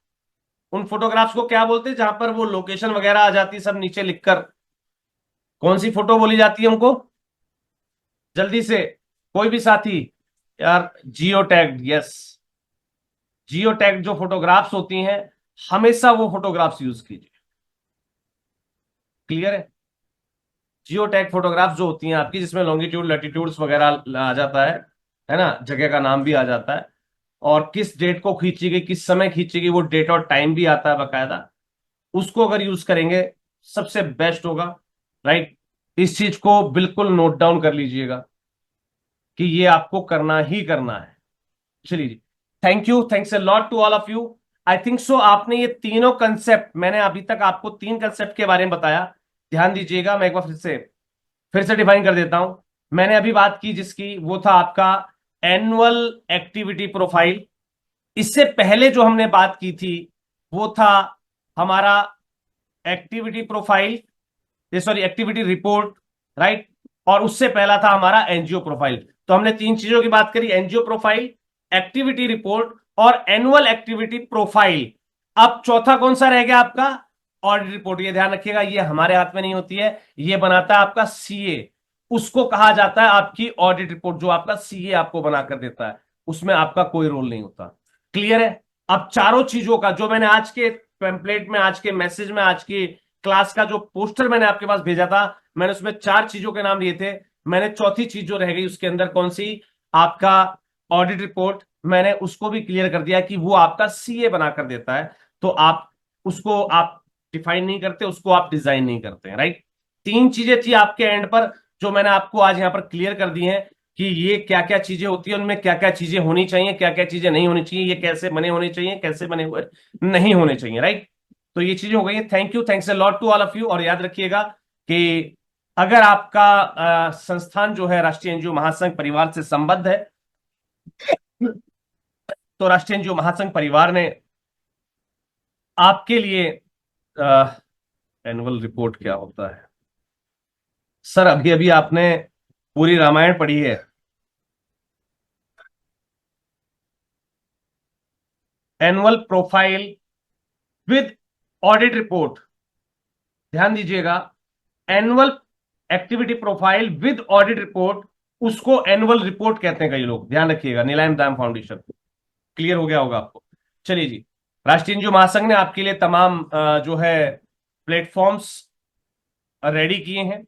उन फोटोग्राफ्स को क्या बोलते हैं जहां पर वो लोकेशन वगैरह आ जाती है सब नीचे लिखकर, कौन सी फोटो बोली जाती है उनको, जल्दी से कोई भी साथी। यार, जियो टैग्ड, यस। जियो टैग जो फोटोग्राफ्स होती हैं, हमेशा वो फोटोग्राफ्स यूज कीजिए। क्लियर है। जियो टैग फोटोग्राफ्स जो होती हैं आपकी, जिसमें लॉन्गिट्यूड लैटिट्यूड्स वगैरह आ जाता है ना, जगह का नाम भी आ जाता है, और किस डेट को खींची गई, किस समय खींची गई, वो डेट और टाइम भी आता है बकायदा, उसको अगर यूज करेंगे सबसे बेस्ट होगा, राइट। इस चीज को बिल्कुल नोट डाउन कर लीजिएगा कि ये आपको करना ही करना है। चलिए जी। Thank you, thanks a lot to all of you. I think so आपने ये तीनों कंसेप्ट, मैंने अभी तक आपको 3 कंसेप्ट के बारे में बताया, ध्यान दीजिएगा। मैं एक बार फिर से डिफाइन कर देता हूं। मैंने अभी बात की जिसकी, वो था आपका एनुअल एक्टिविटी प्रोफाइल। इससे पहले जो हमने बात की थी वो था हमारा activity profile, sorry activity report, right. और उससे पहला था हमारा एनजीओ प्रोफाइल। तो हमने 3 चीजों की बात करी, एनजीओ प्रोफाइल, एक्टिविटी रिपोर्ट और एनुअल एक्टिविटी प्रोफाइल। अब चौथा कौन सा रह गया आपका? Audit report. ये ध्यान रखिएगा, ये हमारे हाथ में नहीं होती है, ये बनाता है आपका सीए। उसको कहा जाता है आपकी ऑडिट रिपोर्ट, जो आपका सीए आपको बनाकर देता है, उसमें आपका कोई रोल नहीं होता। क्लियर है। अब चारों चीजों का जो मैंने आज के टेम्पलेट में, आज के मैसेज में, आज की क्लास का जो पोस्टर मैंने आपके पास भेजा था, मैंने उसमें 4 चीजों के नाम लिए थे। मैंने चौथी चीज जो रह गई उसके अंदर कौन सी, आपका ऑडिट रिपोर्ट, मैंने उसको भी क्लियर कर दिया कि वो आपका सीए बनाकर देता है। तो आप उसको आप डिफाइन नहीं करते, उसको आप डिजाइन नहीं करते हैं, राइट। 3 चीजें थी आपके एंड पर, जो मैंने आपको आज यहां पर क्लियर कर दी हैं कि ये क्या क्या चीजें होती है, उनमें क्या क्या चीजें होनी चाहिए, क्या क्या चीजें नहीं होनी चाहिए, ये कैसे बने होने चाहिए, कैसे बने हुए नहीं होने चाहिए, राइट। तो ये चीजें हो गई है। Thank you, thanks a lot to all of you. और याद रखिएगा कि अगर आपका संस्थान जो है राष्ट्रीय एनजीओ महासंघ परिवार से संबद्ध है, तो राष्ट्रीय एनजीओ महासंघ परिवार ने आपके लिए एनुअल रिपोर्ट क्या होता है सर? अभी अभी आपने पूरी रामायण पढ़ी है। Annual profile with audit report, ध्यान दीजिएगा, annual activity profile with audit report, उसको एनुअल रिपोर्ट कहते हैं कई लोग, ध्यान रखिएगा। नीलायम दाम फाउंडेशन, क्लियर हो गया होगा आपको। चलिए जी, राष्ट्रीय एनजीओ महासंघ ने आपके लिए तमाम जो है प्लेटफॉर्म्स रेडी किए हैं।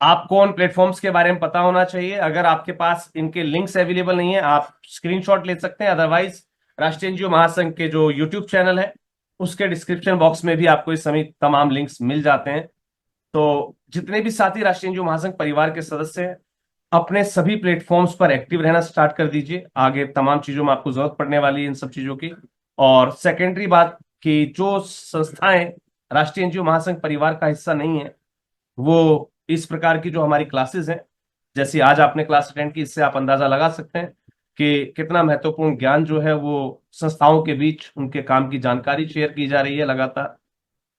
आपको उन प्लेटफॉर्म्स के बारे में पता होना चाहिए। अगर आपके पास इनके लिंक्स अवेलेबल नहीं है, आप स्क्रीनशॉट ले सकते हैं। अदरवाइज राष्ट्रीय एनजीओ महासंघ के जो यूट्यूब चैनल है उसके डिस्क्रिप्शन बॉक्स में भी आपको इस समय तमाम लिंक्स मिल जाते हैं। तो जितने भी साथी राष्ट्रीय एनजीओ महासंघ परिवार के सदस्य हैं, अपने सभी प्लेटफॉर्म्स पर एक्टिव रहना स्टार्ट कर दीजिए। आगे तमाम चीजों में आपको जरूरत पड़ने वाली है इन सब चीजों की। और सेकेंडरी बात कि जो संस्थाएं राष्ट्रीय एनजीओ महासंघ परिवार का हिस्सा नहीं है, वो इस प्रकार की जो हमारी क्लासेस हैं, जैसे आज आपने क्लास अटेंड की, इससे आप अंदाजा लगा सकते हैं कि कितना महत्वपूर्ण ज्ञान जो है वो संस्थाओं के बीच उनके काम की जानकारी शेयर की जा रही है लगातार।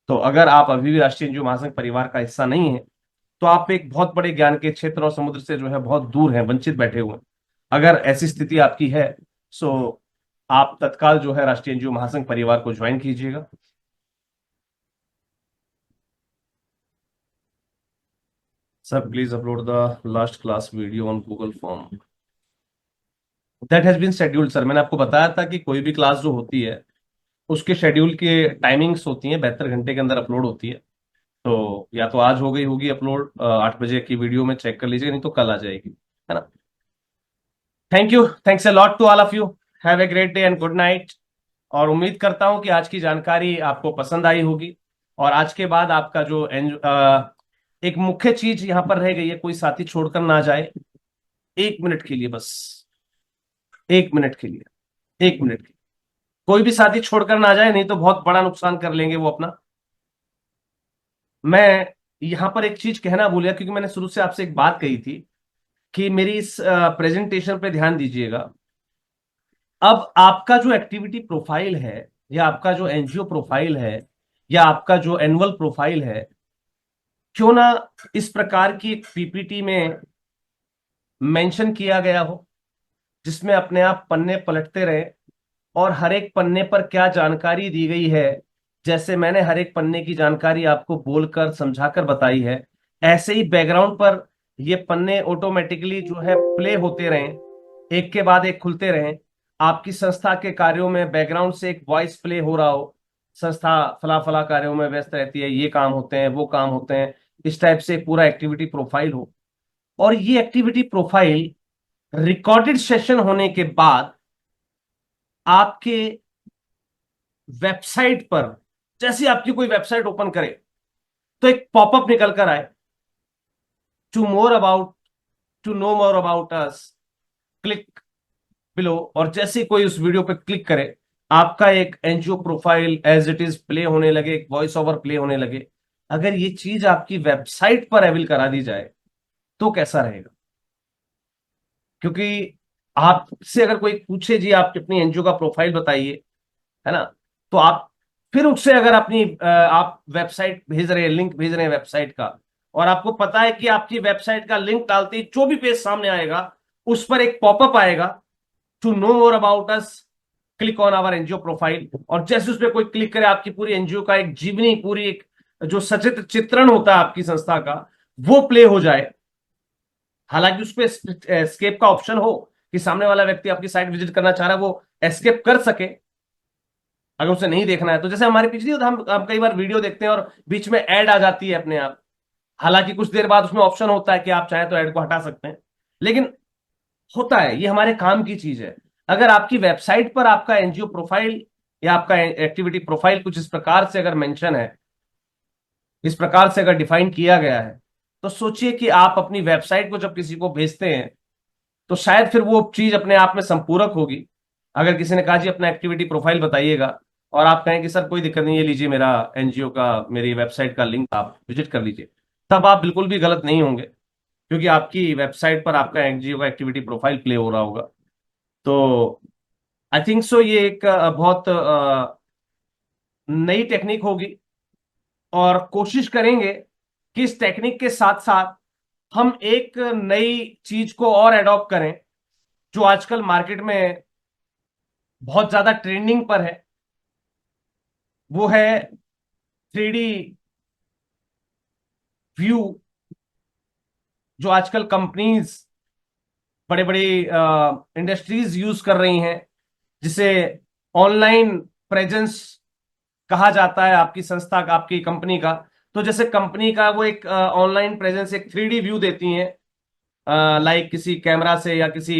तो अगर आप अभी भी राष्ट्रीय एनजीओ महासंघ परिवार का हिस्सा नहीं है, तो आप एक बहुत बड़े ज्ञान के क्षेत्र और समुद्र से जो है बहुत दूर हैं, वंचित बैठे हुए हैं। अगर ऐसी स्थिति आपकी है, सो आप तत्काल जो है राष्ट्रीय एनजीओ महासंघ परिवार को ज्वाइन कीजिएगा। Sir please upload the last class video on Google form. That has been scheduled sir. मैंने आपको बताया था कि कोई भी क्लास जो होती है उसके शेड्यूल के टाइमिंग्स होती हैं, 72 घंटे के अंदर अपलोड होती है। तो या तो आज हो गई होगी अपलोड, 8 बजे की वीडियो में चेक कर लीजिएगा, नहीं तो कल आ जाएगी, है ना। Thank you, thanks a lot to all of you. Have a great day and good night. और उम्मीद करता हूं कि आज की जानकारी आपको पसंद आई होगी। और आज के बाद आपका जो एक मुख्य चीज यहां पर रह गई है, कोई साथी छोड़कर ना जाए। 1 मिनट के लिए बस, 1 मिनट के लिए, 1 मिनट के लिए कोई भी साथी छोड़कर ना जाए, नहीं तो बहुत बड़ा नुकसान कर लेंगे वो अपना। मैं यहां पर एक चीज कहना भूल गया, क्योंकि मैंने शुरू से आपसे एक बात कही थी कि मेरी इस प्रेजेंटेशन पे ध्यान दीजिएगा। अब आपका जो एक्टिविटी प्रोफाइल है, या आपका जो एनजीओ प्रोफाइल है, या आपका जो एनुअल प्रोफाइल है, क्यों ना इस प्रकार की एक पीपीटी में मेंशन किया गया हो, जिसमें अपने आप पन्ने पलटते रहे और हर एक पन्ने पर क्या जानकारी दी गई है, जैसे मैंने हर एक पन्ने की जानकारी आपको बोलकर समझाकर बताई है, ऐसे ही बैकग्राउंड पर ये पन्ने ऑटोमेटिकली जो है प्ले होते रहें, एक के बाद एक खुलते रहें। आपकी संस्था के कार्यों में बैकग्राउंड से एक वॉइस प्ले हो रहा हो, संस्था फला फला कार्यों में व्यस्त रहती है, ये काम होते हैं, वो काम होते हैं, इस टाइप से पूरा एक्टिविटी प्रोफाइल हो। और ये एक्टिविटी प्रोफाइल रिकॉर्डेड सेशन होने के बाद आपके वेबसाइट पर, जैसे आपकी कोई वेबसाइट ओपन करे तो एक पॉपअप निकल कर आए, to more about, to know more about us, click below. और जैसे कोई उस वीडियो पे क्लिक करे, आपका एक NGO profile as it is play होने लगे, एक वॉइस ओवर प्ले होने लगे। अगर ये चीज आपकी वेबसाइट पर अवेल करा दी जाए तो कैसा रहेगा? क्योंकि आपसे अगर कोई पूछे जी आप अपनी एनजीओ का प्रोफाइल बताइए, है ना, तो आप फिर उससे अगर अपनी आप वेबसाइट भेज रहे हैं, लिंक भेज रहे हैं वेबसाइट का, और आपको पता है कि आपकी वेबसाइट का लिंक डालते ही जो भी पेज सामने आएगा उस पर एक पॉपअप आएगा, to know more about us, click on our NGO profile. और जैसे उस पर कोई क्लिक करे, आपकी पूरी एनजीओ का एक जीवनी, पूरी एक जो सचित्र चित्रण होता है आपकी संस्था का, वो प्ले हो जाए। हालांकि उस पर एस्केप का ऑप्शन हो कि सामने वाला व्यक्ति आपकी साइट विजिट करना चाह रहा है, वो एस्केप कर सके अगर उसे नहीं देखना है तो। जैसे हमारी पिछली हम कई बार वीडियो देखते हैं और बीच में ऐड आ जाती है अपने आप, हालांकि कुछ देर बाद उसमें ऑप्शन होता है कि आप चाहें तो ऐड को हटा सकते हैं, लेकिन होता है, ये हमारे काम की चीज है। अगर आपकी वेबसाइट पर आपका एनजीओ प्रोफाइल या आपका एक्टिविटी प्रोफाइल कुछ इस प्रकार से अगर मेंशन है, इस प्रकार से अगर डिफाइन किया गया है, तो सोचिए कि आप अपनी वेबसाइट को जब किसी को भेजते हैं तो शायद फिर वो चीज अपने आप में संपूरक होगी। अगर किसी ने कहा जी अपना एक्टिविटी प्रोफाइल बताइएगा, और आप कहें कि सर कोई दिक्कत नहीं है, लीजिए मेरा एनजीओ का, मेरी वेबसाइट का लिंक आप विजिट कर लीजिए, तब आप बिल्कुल भी गलत नहीं होंगे, क्योंकि आपकी वेबसाइट पर आपका एनजीओ का एक्टिविटी प्रोफाइल प्ले हो रहा होगा। तो आई थिंक सो ये एक बहुत नई टेक्निक होगी, और कोशिश करेंगे कि इस टेक्निक के साथ साथ हम एक नई चीज को और एडॉप्ट करें, जो आजकल मार्केट में बहुत ज्यादा ट्रेंडिंग पर है। वो है 3D व्यू, जो आजकल कंपनीज, बड़े बड़े इंडस्ट्रीज यूज कर रही हैं, जिसे ऑनलाइन प्रेजेंस कहा जाता है आपकी संस्था का, आपकी कंपनी का। तो जैसे कंपनी का वो एक ऑनलाइन प्रेजेंस, एक 3D व्यू देती हैं, लाइक किसी कैमरा से या किसी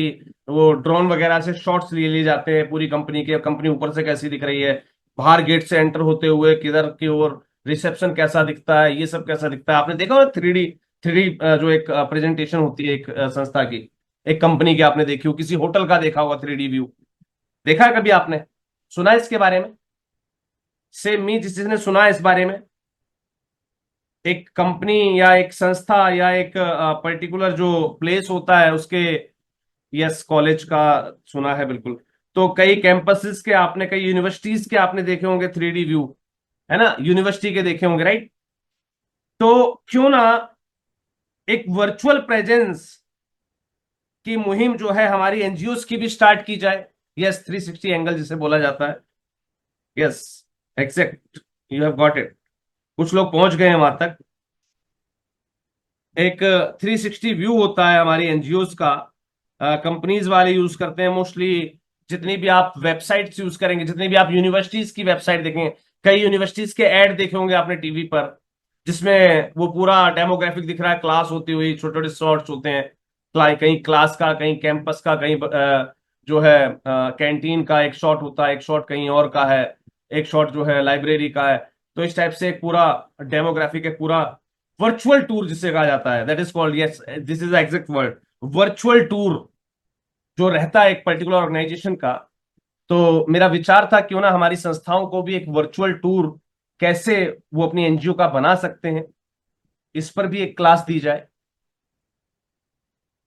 वो ड्रोन वगैरह से शॉट्स लिए लिए जाते हैं पूरी कंपनी के, कंपनी ऊपर से कैसी दिख रही है, बाहर गेट से एंटर होते हुए किधर की ओर रिसेप्शन कैसा दिखता है, ये सब कैसा दिखता है। आपने देखा होगा 3D, जो एक प्रेजेंटेशन होती है एक संस्था की, एक कंपनी की, आपने देखी हो, किसी होटल का देखा होगा 3D व्यू, देखा है कभी आपने? सुना है इसके बारे में? सेम मी, जिसने सुना है इस बारे में, एक कंपनी या एक संस्था या एक पर्टिकुलर जो प्लेस होता है उसके, यस, कॉलेज का सुना है बिल्कुल। तो कई कैंपसेस के आपने, कई यूनिवर्सिटीज के आपने देखे होंगे 3D व्यू, है ना, यूनिवर्सिटी के देखे होंगे, राइट? तो क्यों ना एक वर्चुअल प्रेजेंस की मुहिम जो है हमारी एनजीओ की भी स्टार्ट की जाए। यस, 360 एंगल जिसे बोला जाता है। Yes, exact, you have got it. कुछ लोग पहुंच गए हैं वहां तक। एक 360 व्यू होता है हमारी एनजीओज का, कंपनीज वाले यूज करते हैं मोस्टली। जितनी भी आप वेबसाइट्स यूज करेंगे, जितनी भी आप यूनिवर्सिटीज की वेबसाइट देखेंगे, कई यूनिवर्सिटीज के ऐड देखे होंगे आपने टीवी पर, जिसमें वो पूरा डेमोग्राफिक दिख रहा है, क्लास होती हुई, छोटे छोटे शॉट्स होते हैं, कहीं क्लास का, कहीं कैंपस का, कहीं जो है कैंटीन का एक शॉट होता है, एक शॉट कहीं और का है, एक शॉट जो है लाइब्रेरी का है। तो इस टाइप से एक पूरा डेमोग्राफिक, एक पूरा वर्चुअल टूर जिसे कहा जाता है, that is called, yes, this is exact word, virtual tour, जो रहता है एक पर्टिकुलर ऑर्गेनाइजेशन का। तो मेरा विचार था क्यों ना हमारी संस्थाओं को भी एक वर्चुअल टूर कैसे वो अपनी एनजीओ का बना सकते हैं, इस पर भी एक क्लास दी जाए।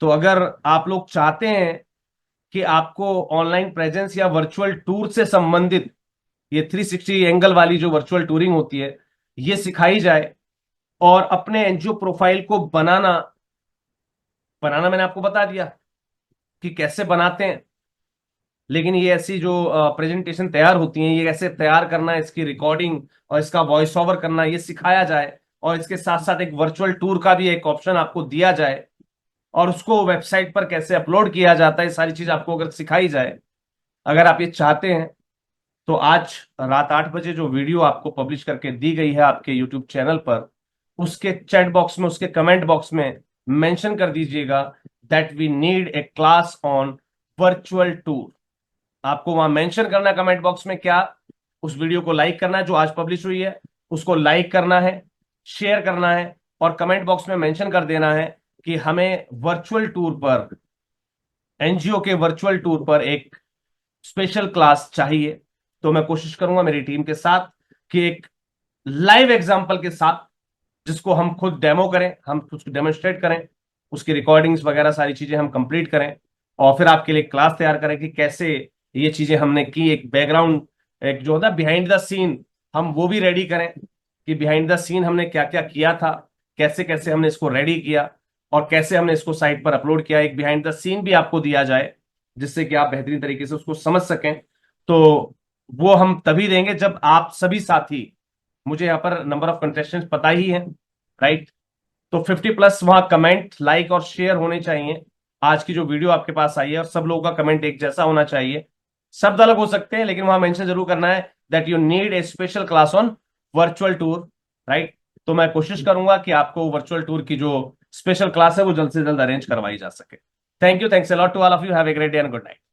तो अगर आप लोग चाहते हैं कि आपको ऑनलाइन प्रेजेंस या वर्चुअल टूर से संबंधित ये 360 एंगल वाली जो वर्चुअल टूरिंग होती है, ये सिखाई जाए, और अपने एनजीओ प्रोफाइल को बनाना, मैंने आपको बता दिया कि कैसे बनाते हैं। लेकिन ये ऐसी जो प्रेजेंटेशन तैयार होती हैं, ये कैसे तैयार करना, इसकी रिकॉर्डिंग और इसका वॉइस ओवर करना, ये सिखाया जाए। और इसके साथ साथ एक वर्चुअल टूर का भी एक ऑप्शन आपको दिया जाए, और उसको वेबसाइट पर कैसे अपलोड किया जाता है, ये सारी चीज आपको अगर सिखाई जाए, अगर आप ये चाहते हैं, तो आज रात 8 बजे जो वीडियो आपको पब्लिश करके दी गई है आपके यूट्यूब चैनल पर, उसके चैट बॉक्स में, उसके कमेंट बॉक्स में मेंशन कर दीजिएगा that we need a class on virtual tour. आपको वहां मेंशन करना है कमेंट बॉक्स में, क्या उस वीडियो को लाइक करना है जो आज पब्लिश हुई है, उसको लाइक करना है, शेयर करना है, और कमेंट बॉक्स में मेंशन कर देना है कि हमें वर्चुअल टूर पर, एनजीओ के वर्चुअल टूर पर एक स्पेशल क्लास चाहिए। तो मैं कोशिश करूंगा मेरी टीम के साथ कि एक लाइव एग्जांपल के साथ, जिसको हम खुद डेमो करें, हम कुछ डेमोन्स्ट्रेट करें, उसकी रिकॉर्डिंग्स वगैरह सारी चीजें हम कंप्लीट करें, और फिर आपके लिए क्लास तैयार करें कि कैसे ये चीजें हमने की, एक बैकग्राउंड, एक जो होता है बिहाइंड द सीन, हम वो भी रेडी करें कि बिहाइंड द सीन हमने क्या क्या किया था, कैसे कैसे हमने इसको रेडी किया, और कैसे हमने इसको साइट पर अपलोड किया। एक बिहाइंड द सीन भी आपको दिया जाए, जिससे कि आप बेहतरीन तरीके से उसको समझ सकें। तो वो हम तभी देंगे जब आप सभी साथी, मुझे यहाँ पर नंबर ऑफ कंटेस्टेंट्स पता ही है, राइट? तो 50+ वहां कमेंट, लाइक और शेयर होने चाहिए आज की जो वीडियो आपके पास आई है, और सब लोगों का कमेंट एक जैसा होना चाहिए। शब्द अलग हो सकते हैं, लेकिन वहां मेंशन जरूर करना है that you need a special class on virtual tour, right? तो मैं कोशिश करूंगा कि आपको वर्चुअल टूर की जो स्पेशल क्लास है वो जल्द से जल्द अरेंज करवाई जा सके। Thank you, thanks a lot to all of you, have a great day and good night.